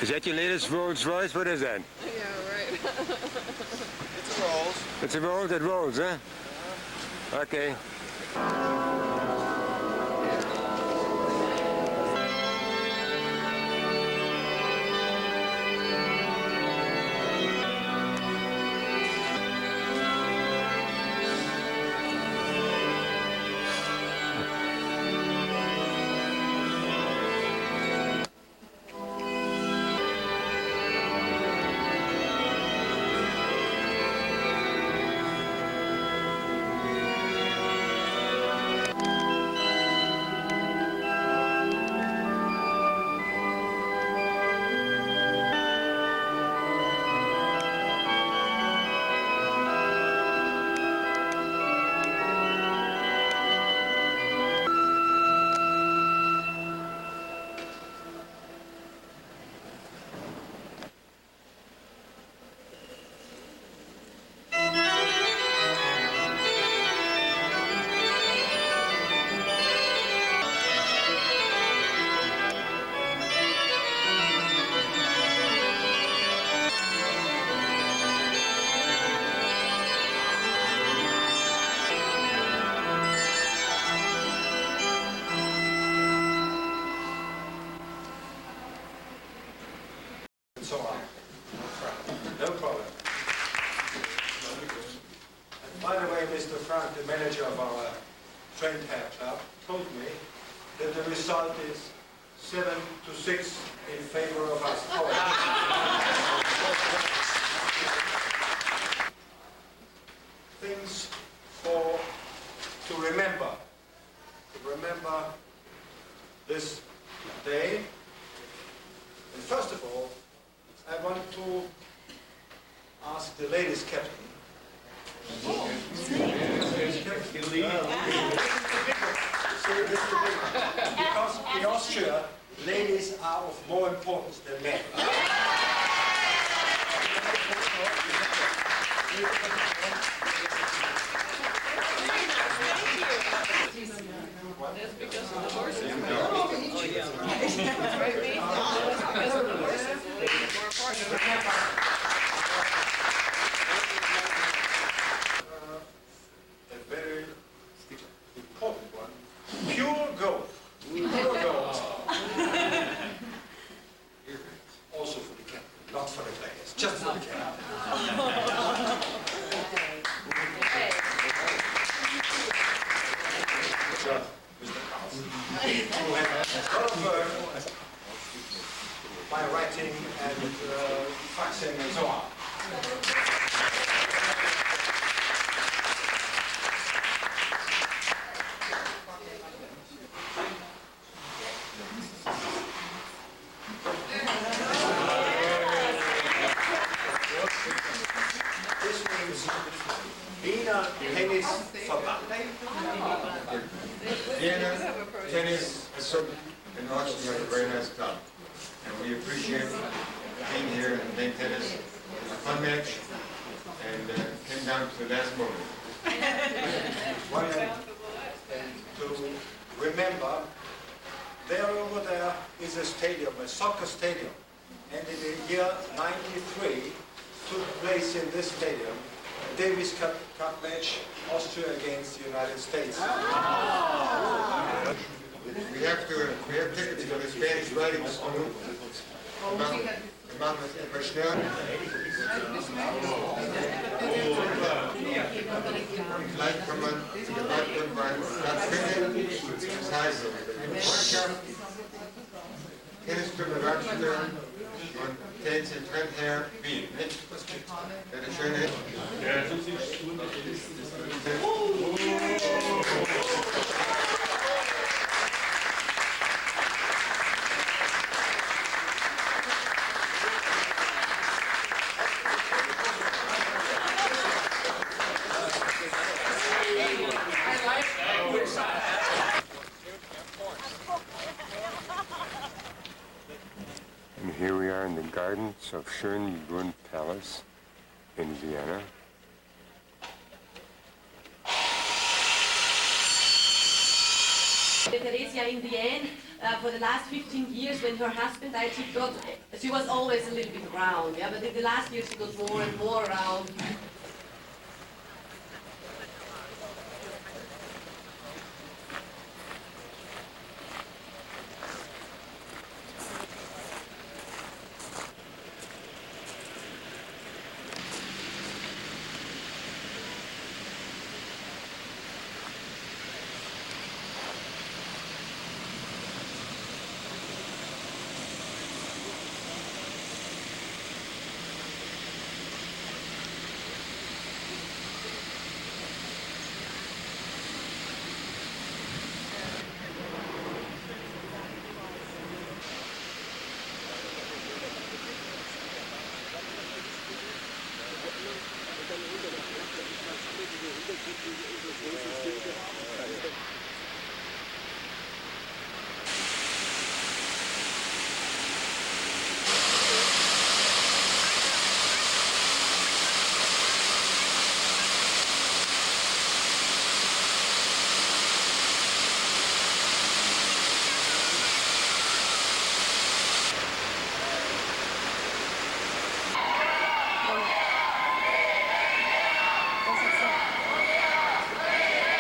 A: Is that your latest Rolls Royce? What is that?
D: Yeah, right.
K: It's a Rolls.
A: It's a Rolls? It rolls, huh? Okay.
S: It's all right. No problem. And by the way, Mr. Frank, the manager of our trained hair club, told me that the result is 7-6 in favor of us. Things to remember. To remember this day. And first of all, I want to ask the ladies captain. Because in Austria, ladies are of more importance than men.
G: That's because of the horses. Oh, yeah. That's right, me. Because of the horses, the ladies are more important.
S: A very important one. Pure gold. Pure gold. Also for the captain, not for the players, just for the captain. Mr. Carlson, who had a lot of work by writing and faxing and so on. This means Wiener Tennisverband.
A: Vienna Tennis in Austria is a very nice club, and we appreciate being here and playing tennis. It was a fun match, and came down to the last moment.
S: And to remember, there over there is a stadium, a soccer stadium, and in the year '93 took place in this stadium a Davis Cup match, Austria against the United States.
A: We have tickets for the Spanish riding school. Wir machen das etwas schnell. Vielleicht kann man irgendwann Platz finden. Das heißt, Freundschaft, Tennisclub in Rochester und Tennis in Trendhair, Wien. Wäre das schön, nicht? And here we are in the gardens of Schönbrunn Palace in Vienna.
T: Theresia in the end, for the last 15 years when her husband died, she was always a little bit round, yeah, but in the last years she got more and more round.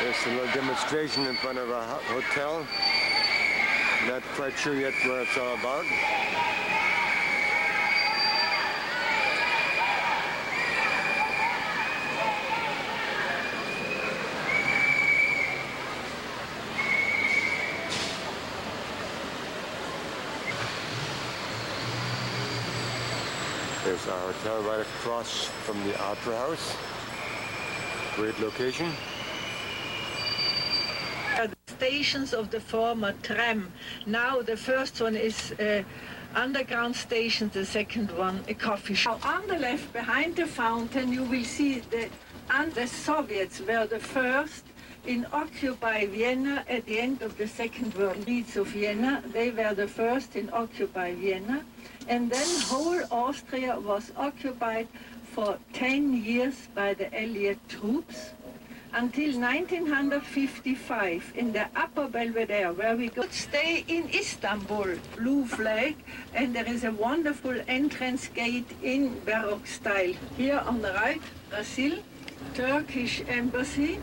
A: There's a little demonstration in front of a hotel. Not quite sure yet what it's all about. There's our hotel right across from the Opera House. Great location.
D: The stations of the former tram. Now the first one is underground station, the second one a coffee shop. Now, on the left, behind the fountain, you will see the Soviets were the first in occupy Vienna at the end of the Second World War. Of Vienna, they were the first in occupy Vienna, and then whole Austria was occupied for 10 years by the Allied troops until 1955 in the Upper Belvedere, where we could stay in Istanbul, blue flag, and there is a wonderful entrance gate in Baroque style. Here on the right, Brazil, Turkish embassy.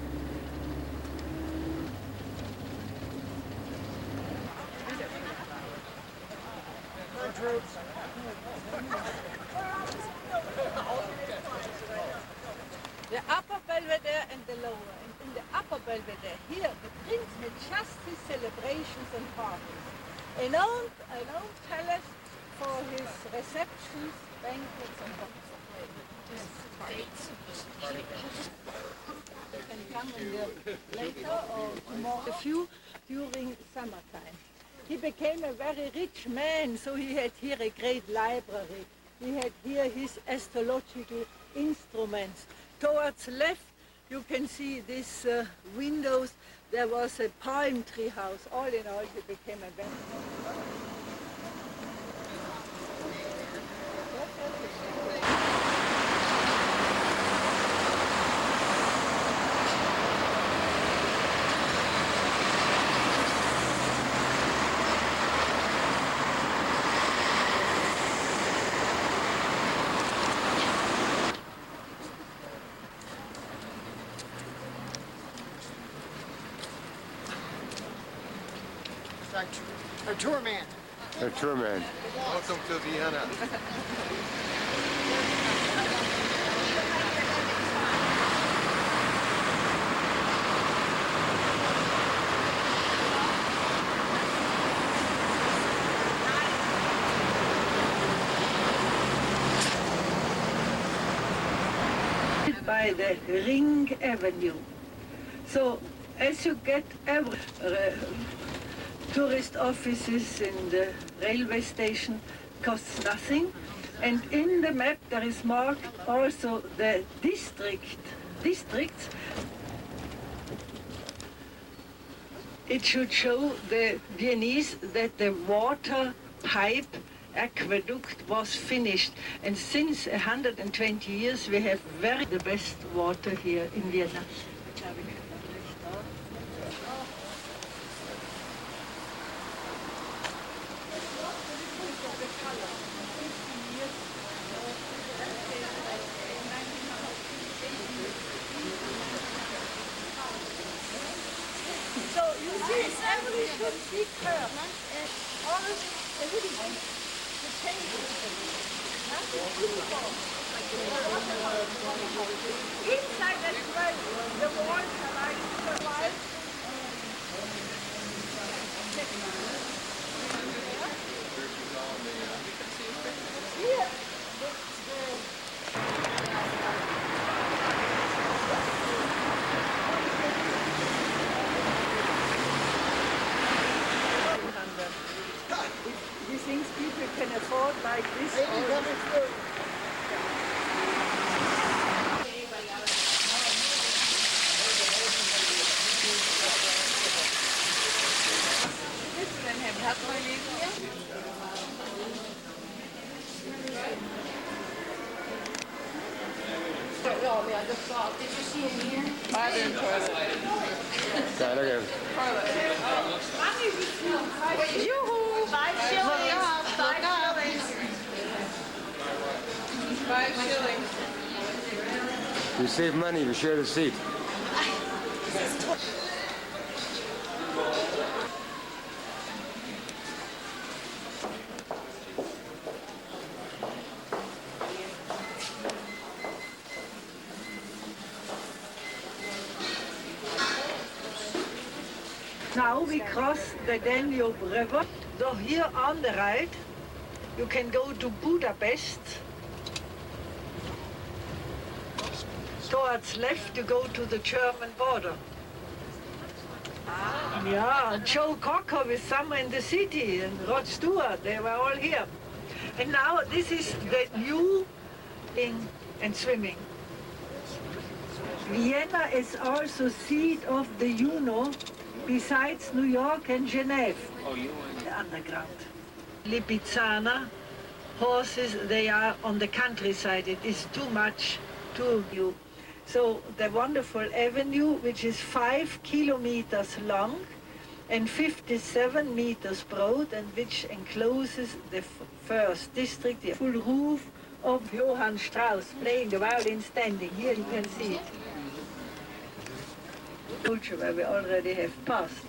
D: The Upper Belvedere and the lower. And in the Upper Belvedere, here, the prince had just his celebrations and parties. An old palace for his receptions, banquets, and they can come later or tomorrow. A few during summertime. He became a very rich man, so he had here a great library. He had here his astrological instruments. Towards left, you can see these windows. There was a palm tree house. All in all, he became a very...
R: Our tour man.
A: A tour man.
K: Welcome to Vienna.
D: By the Ring Avenue. So as you get tourist offices in the railway station costs nothing, and in the map there is marked also the districts. It should show the Viennese that the water pipe aqueduct was finished, and since 120 years we have the best water here in Vienna. So you see, every should be curved. Always everything to change it. Nothing uniform. Inside as well, the walls are like white. Here, he thinks people can afford like this.
G: Did you see him here?
D: Bathroom toilet.
A: Yeah, look at him.
G: Yoo-hoo! 5 shillings. 5 shillings.
D: 5 shillings.
A: You save money, you share the seat.
D: Now we cross the Danube River. So here on the right, you can go to Budapest. towards left, you go to the German border. Yeah, Joe Cocker with summer in the city, and Rod Stewart, they were all here. And now this is the new in and swimming. Vienna is also seat of the UNO, besides New York and Geneva. The underground. Lipizzaner, horses, they are on the countryside. It is too much to you. So the wonderful avenue, which is 5 kilometers long and 57 meters broad, and which encloses the first district, the full roof of Johann Strauss playing the violin standing. Here you can see it. Culture where we already have passed.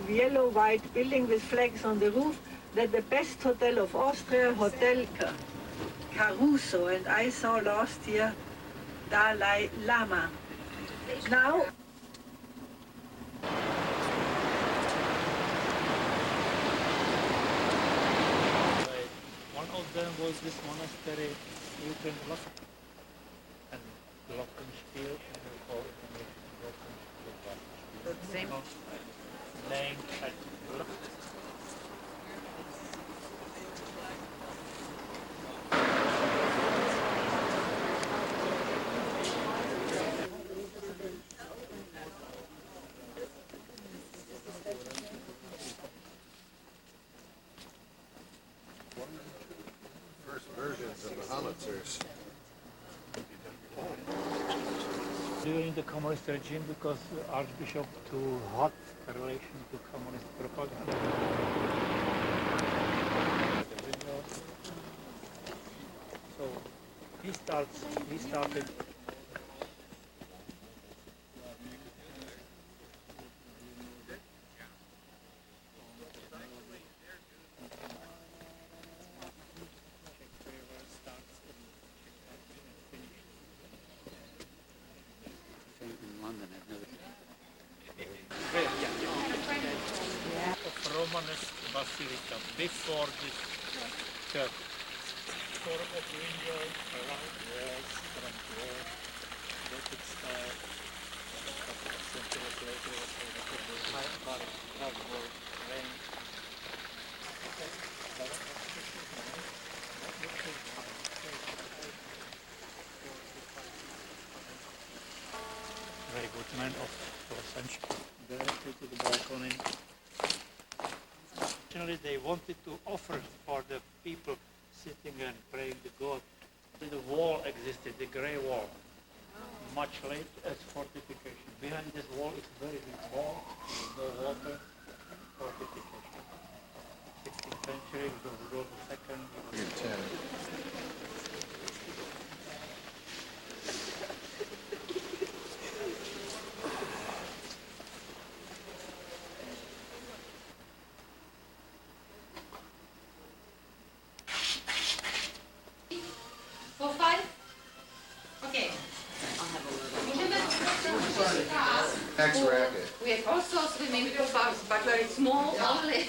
D: Yellow-white building with flags on the roof. That the best hotel of Austria, Hotel Caruso, and I saw last year Dalai Lama. Now,
U: one of them was this monastery, Eupen and Glockenspiel, and we call it Glockenspiel.
G: The same?
U: Named at
K: First versions of the howitzers.
U: during the communist regime, because the Archbishop too hot relation to communist propaganda. So he started
N: in London. I've never
U: of Romanesque basilica before this church. Four of windows, around walls, front wall, Gothic style. Couple of centuries later, it was a high bar, cardboard, rain. Very good man of Los Angeles. Directly to the balcony. Originally they wanted to offer for the people sitting and praying to God. The wall existed, the grey wall, much late as fortification. Behind this wall is very big wall, no water, fortification. 16th century, Rudolf II.
T: For 5? Okay.
K: Next racket.
T: We have also swimming pool, but very small only.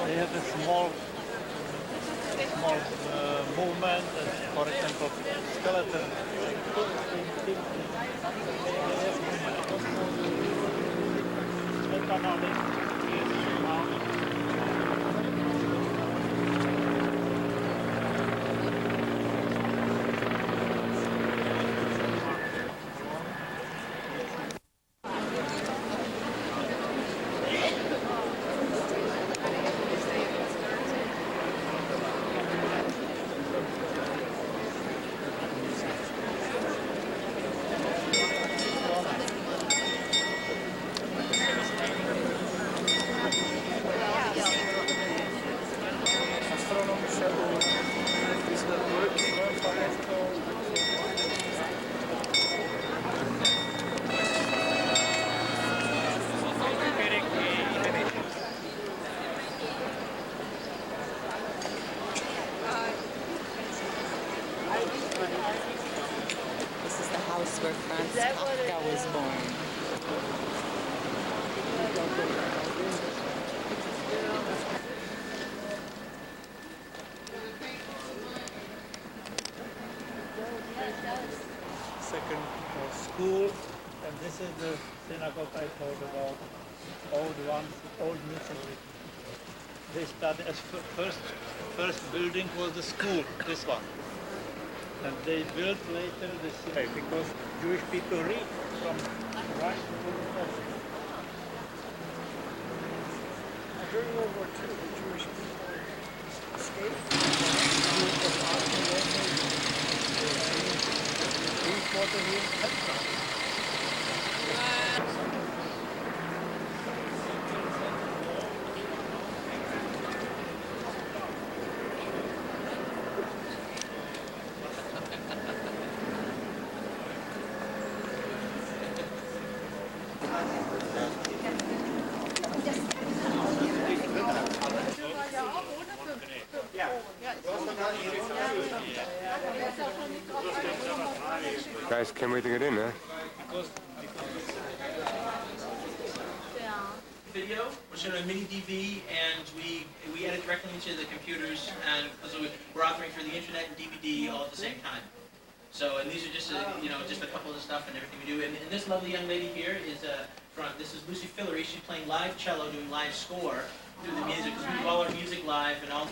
U: They have a small movement, for example, skeleton.
M: This is the house where Franz Kafka was born.
U: Second school, and this is the synagogue I told about. Old ones, old missionary. They started as first building was the school, this one. And they built later the city because Jewish people read from Russian to the West.
R: During World War II, the Jewish people escaped.
A: Guys can't wait to get in, huh?
B: Video. We're showing a mini DV, and we edit directly into the computers, and so we're authoring for the internet and DVD all at the same time. So, and these are just just a couple of the stuff and everything we do. And this lovely young lady here is this is Lucy Fillery. She's playing live cello, doing live score through the music. Because we do all our music live and all.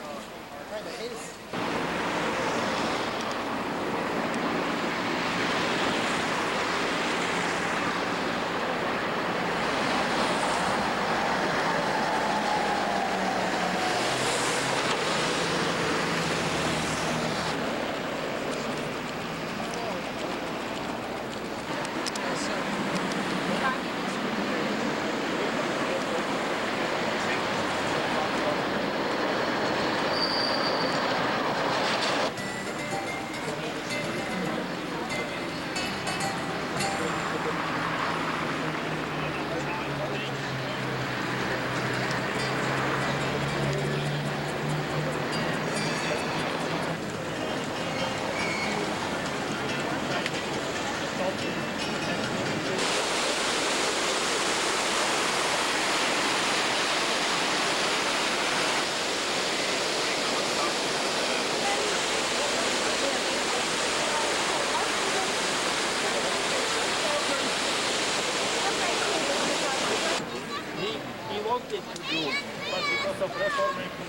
U: wanted to do, but because of reformation.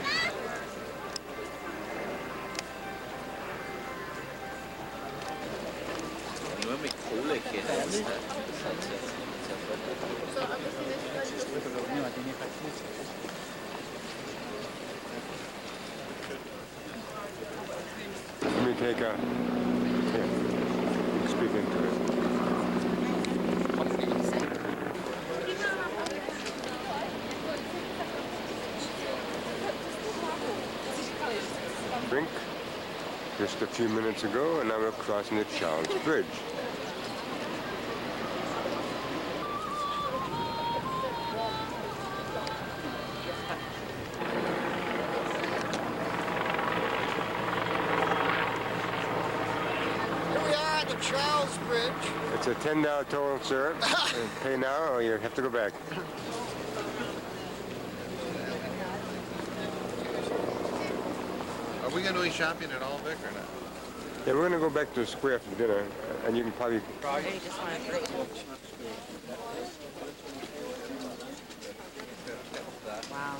L: Nur mit Kohle geht das, ne? Das hat
A: Let me take a... Here, speak into it. Drink just a few minutes ago, and now we're crossing the Charles Bridge.
K: Here we are at the Charles Bridge.
A: It's a $10 toll, sir. Pay now or you have to go back.
K: Are we going to be shopping at all, Vic, or not?
A: Yeah, we're going to go back to the square after dinner, and you can probably...
M: Wow.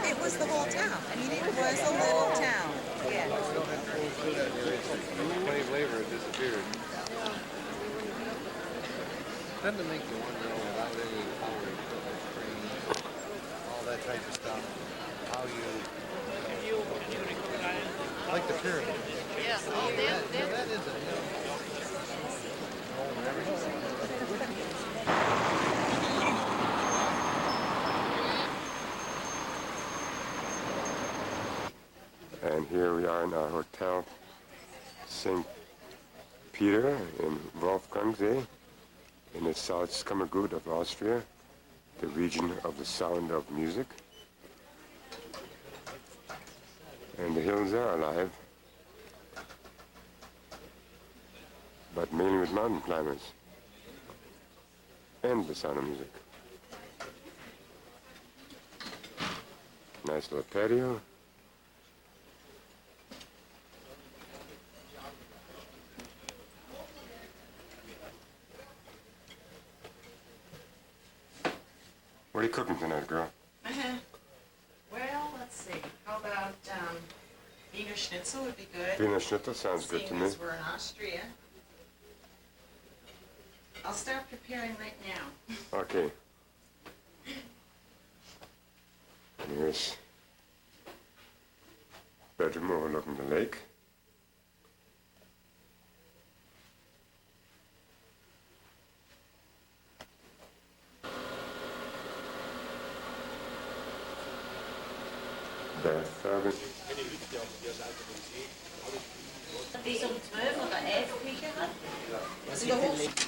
M: It was the whole town. I mean, it was a little town. Yeah.
K: Slave labor disappeared. Tend to make you wonder without any coloring, all that type of stuff. How you like the pyramid.
G: Yeah.
K: That is a
A: And here we are in our hotel, St. Peter in Wolfgangsee, in the South Skammergut of Austria, the region of the sound of music. And the hills are alive, but mainly with mountain climbers and the sound of music. Nice little patio. What are you cooking tonight, girl?
G: Well, let's see. How about Wiener Schnitzel would be good.
A: Wiener Schnitzel sounds good to
G: Seeing
A: me.
G: as we're in Austria. I'll start preparing right now.
A: Okay. And here's bedroom overlooking the lake. Bathtub.
T: Die um 12 oder 11 Küche hat.
G: Was ist hoch?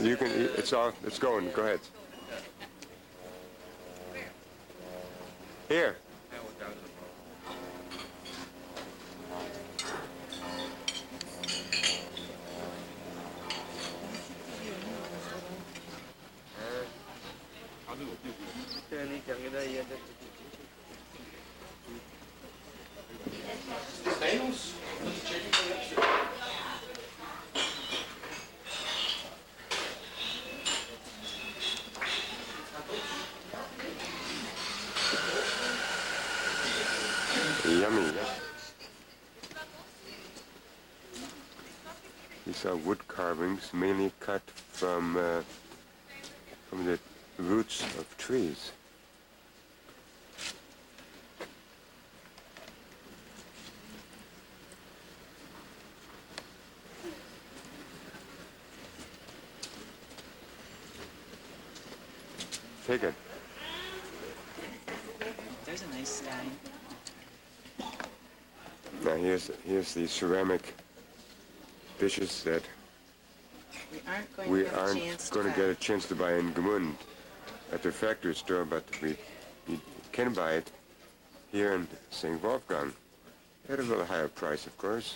A: You can, it's all, it's going, go ahead. Here. Yummy. These are wood carvings, mainly cut from the roots of trees. Take it.
G: There's a nice stein.
A: Now here's the ceramic dishes that
G: We aren't going to
A: get a chance to buy in Gmund at the factory store, but we can buy it here in St. Wolfgang at a little higher price, of course.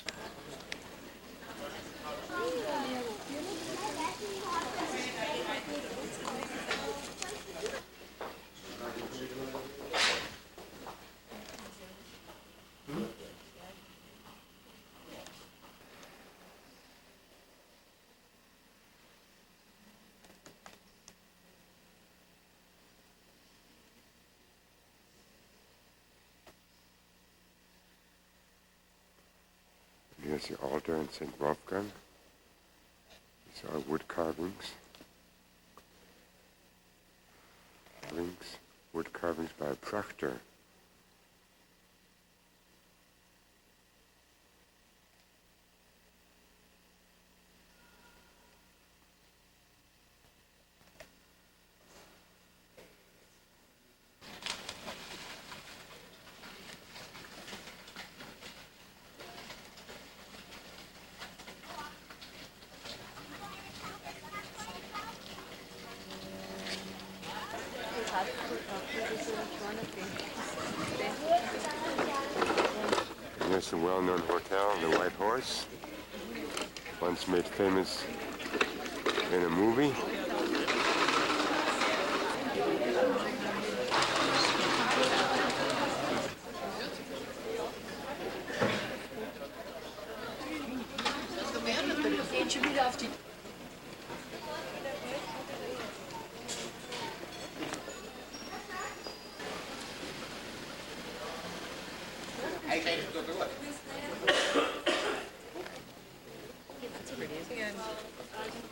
A: Here's the altar in St. Wolfgang. These are wood carvings. Wood carvings by Prachter. And here's a well-known hotel, the White Horse, once made famous in a movie.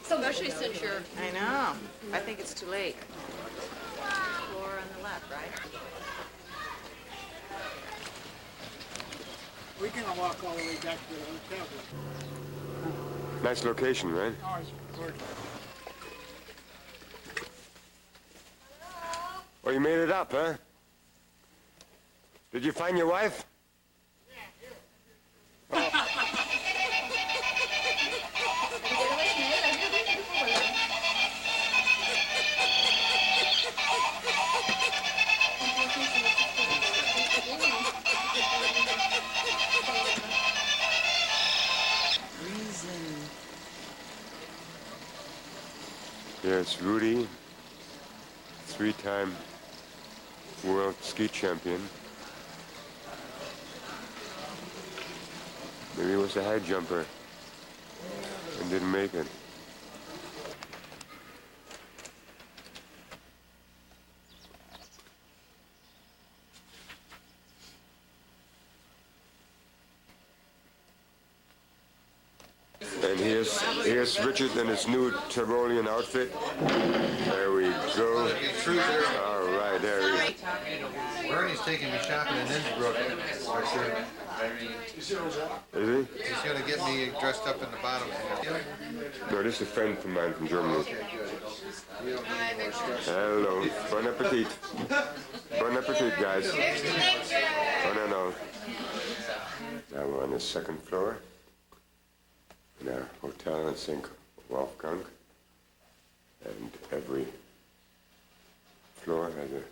G: Especially since you're...
M: I know. I think it's too late. Floor on the left, right?
R: We can walk all the way back to the hotel.
A: Nice location, right?
R: Oh, it's gorgeous.
A: Well, you made it up, huh? Did you find your wife? Here's Rudy, three-time world ski champion. Maybe he was a high jumper and didn't make it. And here's Richard in his new Tyrolean outfit. There we go. All right, there we go.
K: Bernie's taking me shopping in Innsbruck. Is he? He's going to get me dressed up in the bottom.
A: No, this is a friend of mine from Germany. Hello. Bon appetit. Bon appetit, guys. Oh, no. Now we're on the second floor in our hotel in St. Wolfgang. And every floor has a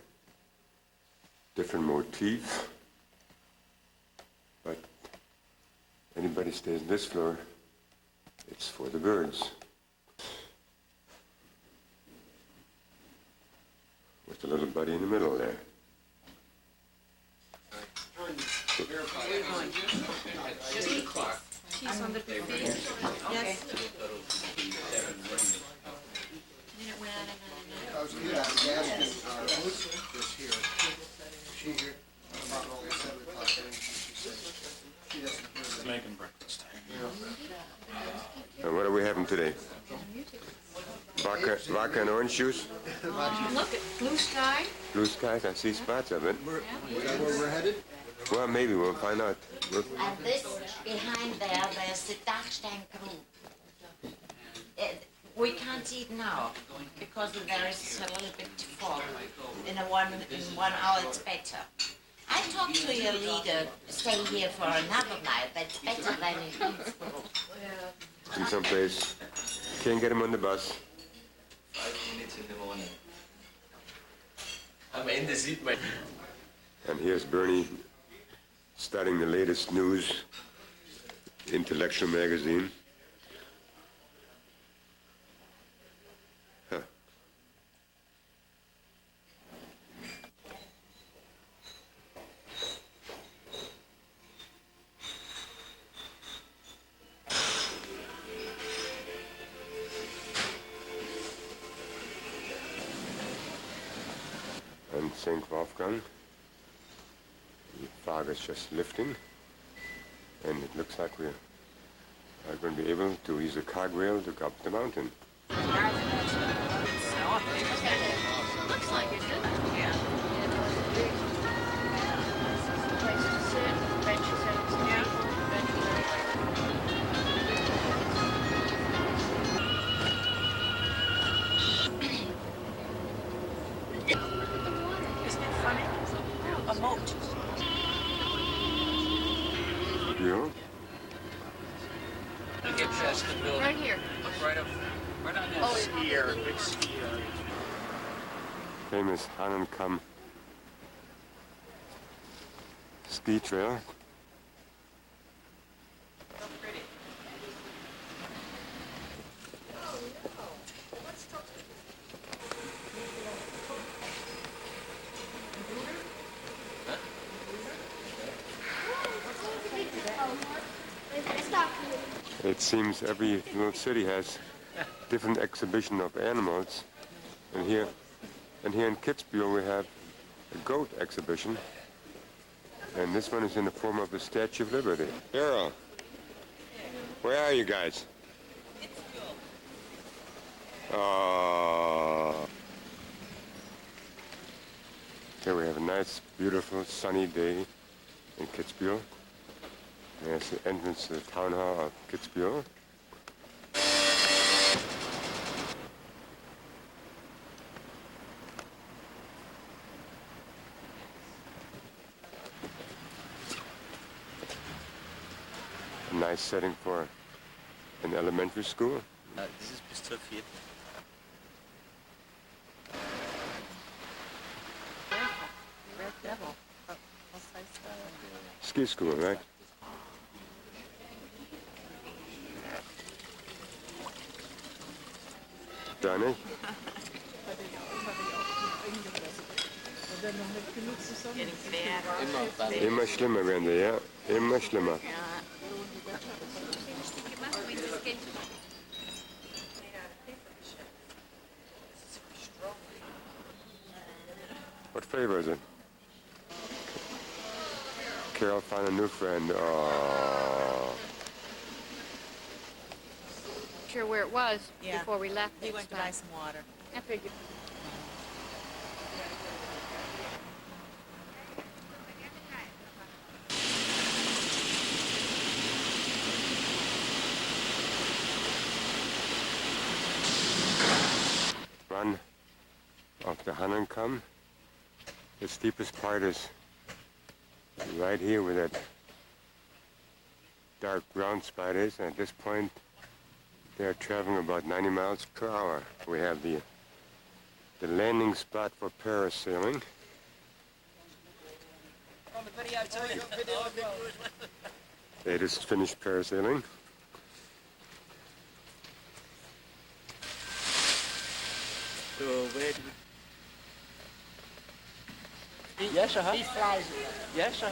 A: different motif. But anybody stays on this floor, it's for the birds. With the little buddy in the middle there.
G: Cheese on the buffet? Yes.
K: I was going to ask this here. She here about only 7 o'clock. She doesn't hear
E: Making breakfast.
A: And what are we having today? Vodka and orange juice?
G: Look at blue sky.
A: Blue skies, I see spots of it.
K: Is that where we're headed?
A: Well, maybe we'll find out.
C: And this, behind there's the Dachstein group. We can't see it now, because there is a little bit fog. In 1 hour it's better. I talked to your leader, stay here for another night, that's better than in Innsbruck.
A: In some place. Can't get him on the bus.
L: 5 minutes in the morning. Am Ende sieht man.
A: And here's Bernie studying the latest news, intellectual magazine. Huh. And St. Wolfgang. The fog is just lifting, and it looks like we are going to be able to use a cartwheel to go up the mountain.
G: Looks like it, doesn't it? Yeah. Place to sit, benches and Isn't it funny? A moat.
A: Yeah.
L: You get past the building.
G: Right here.
L: Look right up, right on that
G: Oh,
L: ski area, big ski area.
A: famous Hahnenkamm ski trail. It seems every little city has different exhibition of animals, and here in Kitzbühel we have a goat exhibition, and this one is in the form of the Statue of Liberty. Daryl, where are you guys? Here we have a nice, beautiful, sunny day in Kitzbühel. There's the entrance to the town hall of Kitzbühel. A nice setting for an elementary school.
L: This is bis zur 4.
M: Red Devil.
A: Ski school, right? Da nicht? Immer schlimmer werden sie, ja? Immer schlimmer. What flavor is it? Carol found a new friend. Oh.
E: Sure where it was before we left.
M: He went to buy some water.
E: I figured.
A: Run of the Hahnenkamm. The steepest part is right here where that dark brown spot is, and at this point they're traveling about 90 miles per hour. We have the landing spot for parasailing. They just finished parasailing.
L: So where do
J: Yes, sir.
L: He flies.
J: Yes, sir.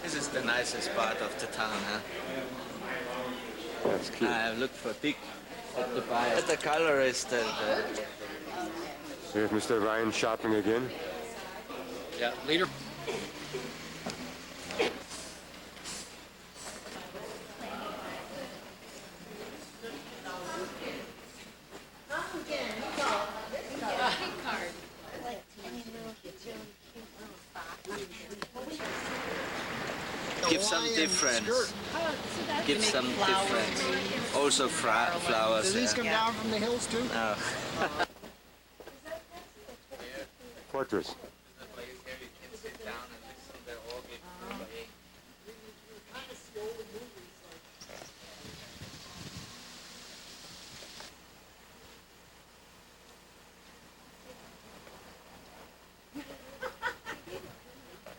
L: This is the nicest part of the town, huh?
A: That's cute.
L: I have looked for big at the buyer. The color is the
A: Here's Mr. Ryan shopping again.
L: yeah, leader. Give some difference. Give some difference. Also flowers.
R: Do these come down from the hills too?
L: No.
A: Fortress.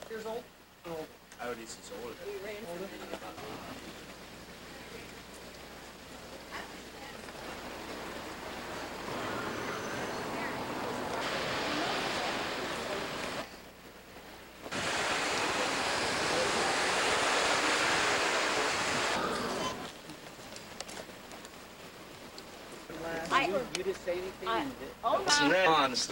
R: Years old? Old.
L: Oh, this is old.
J: You didn't say anything?
L: It's red ones.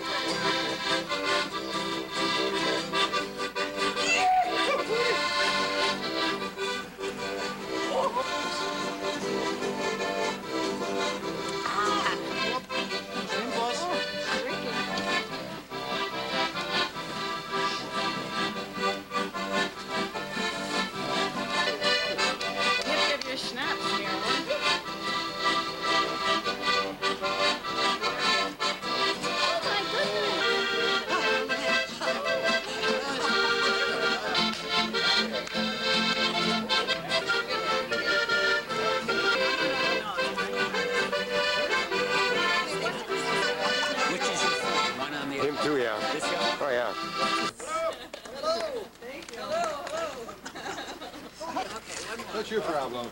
K: What's your problem?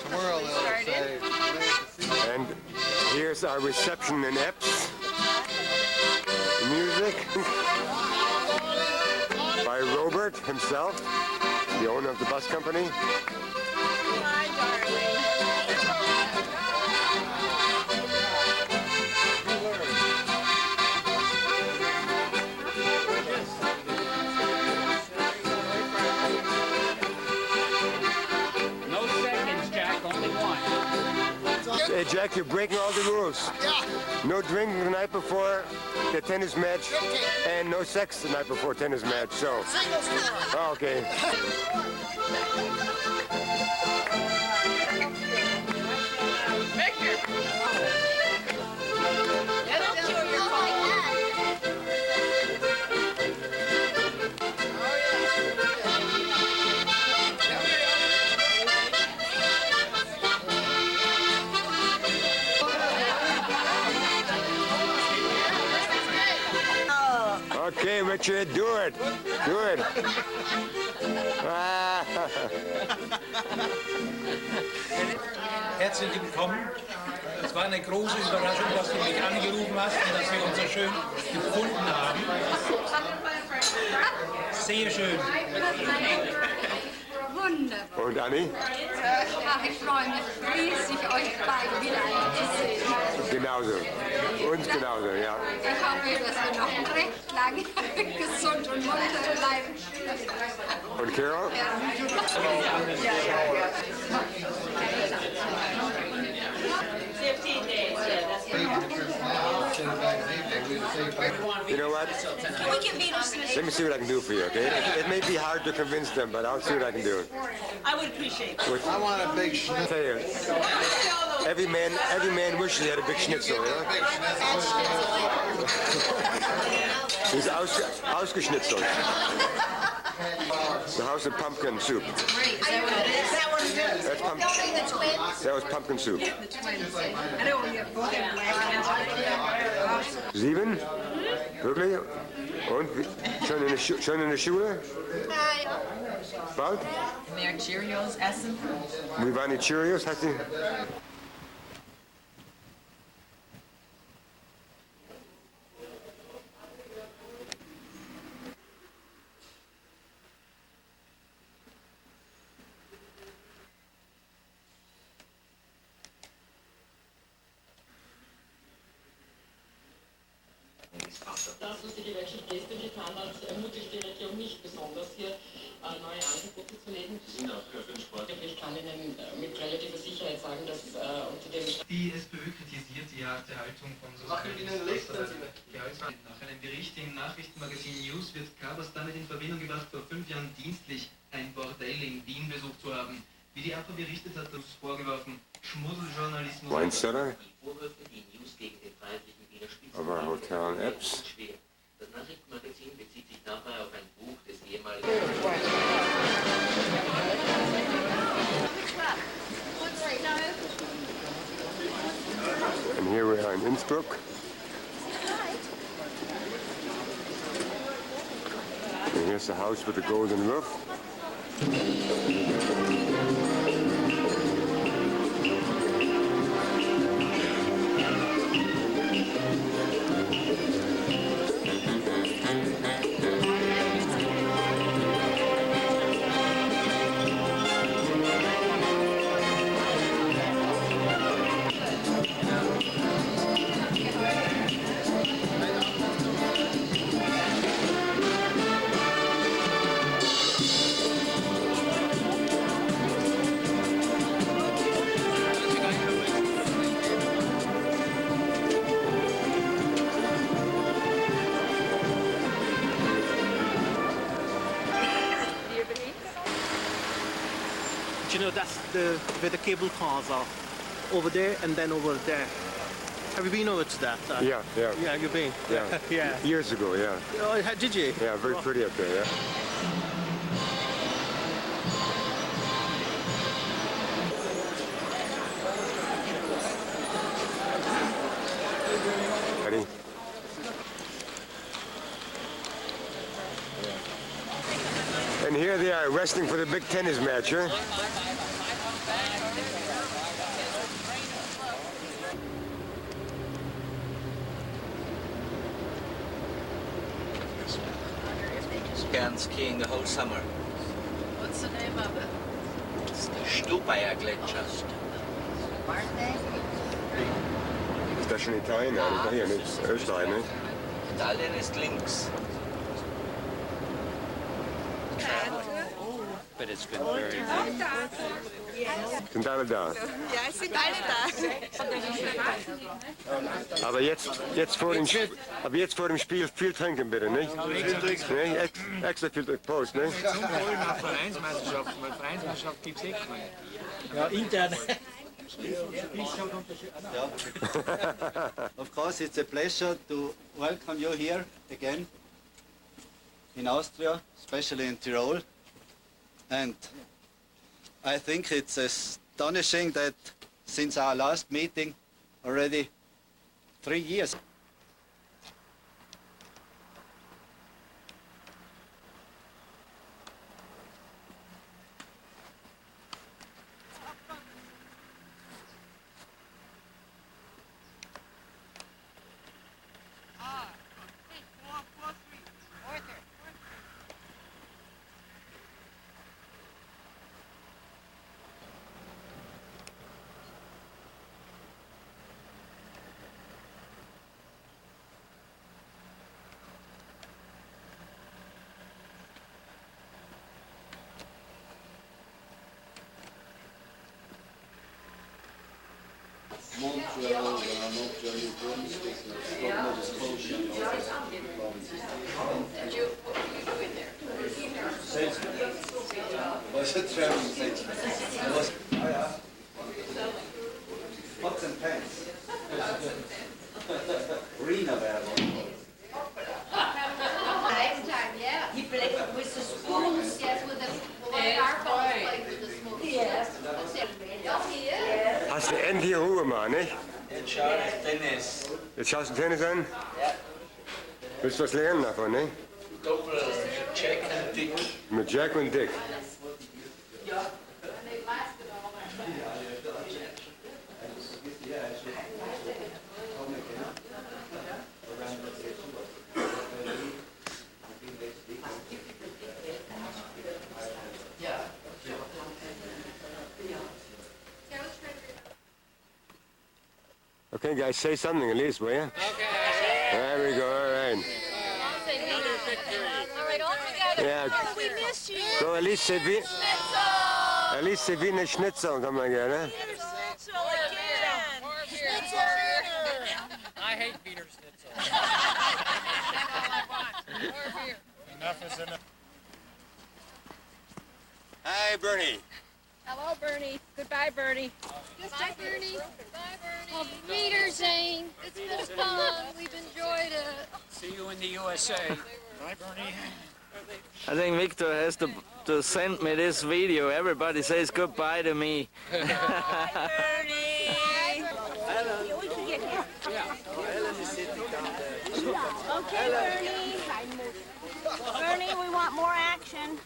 K: Tomorrow they'll say.
A: And here's our reception in Epps. Music by Robert himself, the owner of the bus company.
J: No seconds, Jack, only one.
A: Hey Jack, you're breaking all the rules.
G: Yeah.
A: No drinking the night before the tennis match, and no sex the night before tennis match. So,
G: Singles tomorrow.
A: okay. Okay, Richard, do it. Do it.
I: Herzlich willkommen. Es war eine große Überraschung, dass du mich angerufen hast und dass wir uns so schön gefunden haben. Sehr schön.
E: Wunderbar.
A: Und Anni?
E: Ach, ich freue mich riesig, euch beide wieder zu sehen.
A: Genauso. Uns genauso, ja.
E: Ich hoffe, dass wir noch recht lange gesund und munter bleiben.
A: Und Carol?
F: 15 days, yeah, that's
A: You know what? Let me see what I can do for you, okay? It may be hard to convince them, but I'll see what I can do.
F: I would appreciate it.
A: I want a big schnitzel. Tell you, every man wishes he had a big schnitzel, you know? He's ausgeschnitzelt. The house of pumpkin soup.
E: Great, is that what it is? Is that what it is?
A: That's pumpkin.
E: The twins?
A: That was pumpkin soup.
E: The twins. I don't want to get both in black.
A: 7? Wirklich? Und? Schon in der Schule? Bald?
C: Mehr Cheerios essen?
A: Wie waren die Cheerios? Hast du?
V: Das, was die Gewerkschaft gestern getan hat, ermutigt die Regierung nicht besonders, hier neue Angebote zu legen. Sie sind auch für den Sport. Ich kann Ihnen mit relativer Sicherheit sagen, dass unter dem...
B: Die SPÖ kritisiert die harte Haltung von Nach einem Bericht im Nachrichtenmagazin News wird Kabas damit in Verbindung gebracht, vor 5 Jahren dienstlich ein Bordell in Wien besucht zu haben. Wie die APA berichtet hat, uns vorgeworfen, Schmuddeljournalismus...
A: Weinsteller?
V: Vorwürfe, die News gegen den feindlichen Wiener
A: Aber Hotel in Epps.
V: Das Nachrichtenmagazin bezieht sich dabei auf ein Buch des ehemaligen...
A: And here we are in Innsbruck. And here's the house with the golden roof.
B: You know, that's where the cable cars are. Over there and then over there. Have you been over to that?
A: Yeah.
B: Yeah, you've been?
A: Yeah.
B: Yeah.
A: Years ago, yeah.
B: Oh, did you?
A: Yeah, very pretty up there, yeah. Ready? And here they are, wrestling for the big tennis match, huh?
L: can skiing the whole summer.
T: What's the name of it?
L: It's the Stubaier Gletscher.
A: Ist das schon Italien? Ja, das ist doch hier nicht Österreich, nicht?
L: Italien ist links.
N: But it's been very
A: Sind alle da.
F: Ja, sind alle da.
A: Aber jetzt vor dem Spiel viel trinken bitte, nicht? Nee, extra viel Prost, nicht?
I: Zum Wohl nach Vereinsmeisterschaft. Weil Vereinsmeisterschaft gibt es eh keine.
U: Ja, intern.
N: Of course, it's a pleasure to welcome you here again in Austria, especially in Tyrol. And I think it's astonishing that since our last meeting, already 3 years.
H: Montreal, Montreal, Nova Scotia.
T: And you, what were you doing there?
H: Salesman. I was a traveling salesman. I was, pots and pans. Arena Werbung.
T: Lifetime, yeah. He played with the spoons. Yes, with the carbon plate with the spoons. Yes. Oh, he is?
A: Hast du endlich Ruhe mal, nicht?
L: Jetzt schaue ich Tennis.
A: Jetzt schaust du Tennis an?
L: Ja.
A: Willst du was lernen davon, nicht?
L: Doppel mit Jack und Dick.
A: Mit Jack und Dick. Okay, guys, say something at least, will you? Okay. There we go, all right.
E: All right, all together.
A: Yeah.
E: Oh, we missed you.
A: So at least say Wiener Schnitzel, kann man gerne.
I: I hate Wiener Schnitzel. Enough is enough.
A: Hi, Bernie.
E: Hello, Bernie. Goodbye, Bernie. Goodbye, Bernie. Bye, Bernie. Auf Wiedersehen. It's been fun. We've enjoyed it.
I: See you in the USA. Bye, Bernie.
L: I think Victor has to send me this video. Everybody says goodbye to me.
F: Bernie. We can get here. Okay, Bernie. Bernie, we want more action.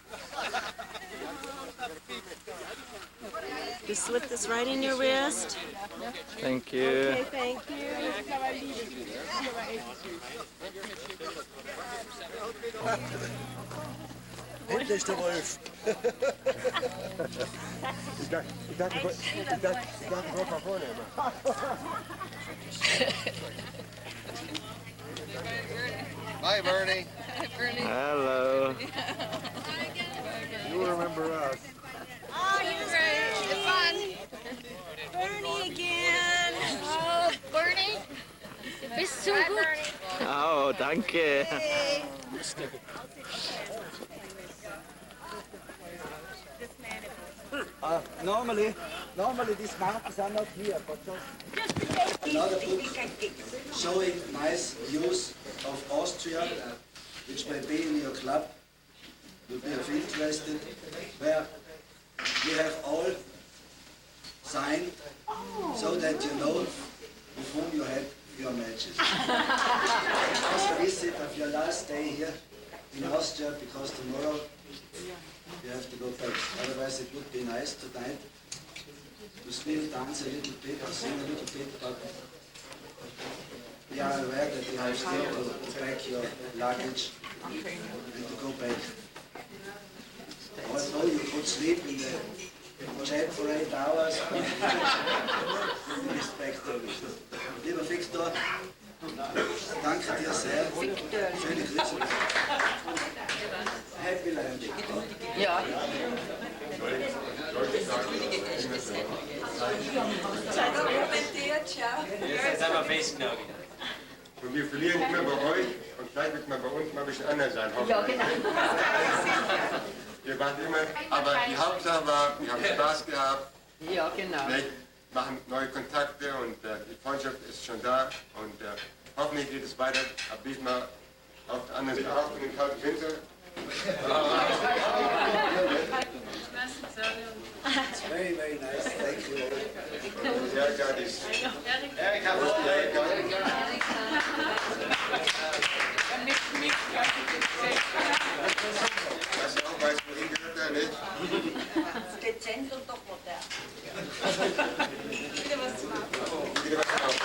F: Just slip this right in your wrist.
L: Thank you.
F: Okay, thank you.
H: Endlich ist der Wolf.
A: Ich dachte, wollte mal vorne immer.
K: Bye, Bernie.
L: Hello.
A: You remember us.
F: Oh, you're great. Fun. Bernie again.
E: Oh, Bernie. Du bist so gut.
L: Oh, danke.
F: Hey.
N: Normally these mountains are not here, but just another book showing nice views of Austria, which may be in your club, will be of interest, where we have all signed so that you know with whom you had your matches. Also visit of your last day here in Austria, because tomorrow you have to go back. Otherwise it would be nice tonight to still dance a little bit or sing a little bit, but we are aware that you have still to pack your luggage to go back. Although you could sleep in the shed for 8 hours, respect euch. Lieber Victor, danke dir sehr. Schöne Grüße. Happy Landing.
C: Ja.
A: Und wir verlieren immer bei euch und vielleicht wird man bei uns mal ein bisschen anders sein.
C: Ja, genau.
A: Ihr wart immer, aber die Hauptsache war, wir haben Spaß gehabt.
C: Ja, genau.
A: Wir machen neue Kontakte und die Freundschaft ist schon da und hoffentlich geht es weiter. Ab diesmal auf der anderen Seite auch in den kalten Winter.
N: It's very, very nice. Thank you all.
A: Erika ist. Erika. Was du auch weißt, wohin gehört er nicht?
C: Dezent und doch modern.
Q: Wieder was zum Abend.
A: Wieder was zum Abend.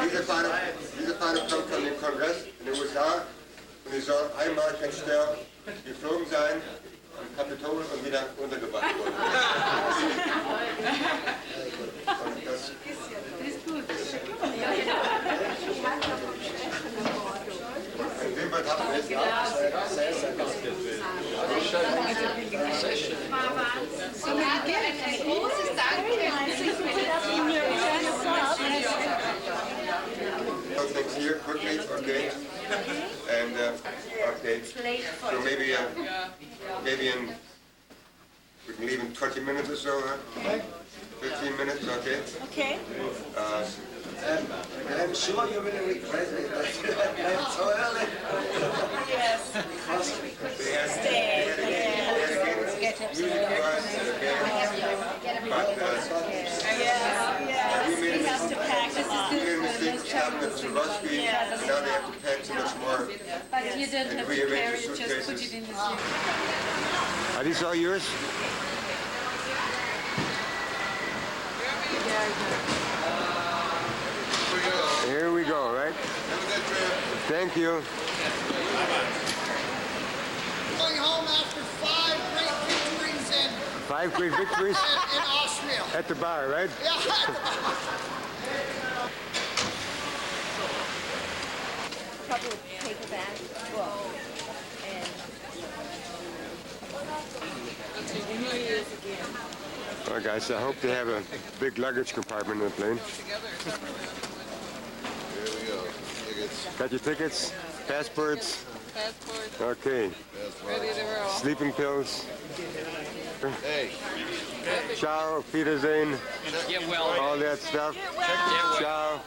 A: Diese Fahne kommt von dem Kongress in den USA und die soll einmal ganz schnell geflogen sein am Kapitol und wieder untergebracht worden. Und das
C: ist gut.
A: in dem Fall haben wir jetzt
C: ein großes Danke.
A: things here quickly, okay? And okay, so maybe we can leave in 20 minutes or so, huh? 15 minutes, okay?
F: Okay.
N: I'm sure you will regret it that you left so early.
F: Yes. Stay.
A: We have to pack a lot. Now they have to pack so much more.
E: But you don't have to carry it, just put it in the suitcase.
A: Are these all yours? Here we go, right? Thank you.
O: Going home after 5 great victories in
A: 5 great victories?
O: in Austria.
A: At the bar, right?
O: Yeah, at the bar.
M: Couple of paperback books and here he is again.
A: Well, guys, I hope they have a big luggage compartment in the plane.
H: There we go. Tickets.
A: Got your tickets? Passports?
G: Passports.
A: Okay.
G: Ready to roll.
A: Sleeping pills?
H: Hey.
A: Ciao, Wiedersehen.
I: Get well.
A: All that stuff.
I: Get well.
A: Ciao.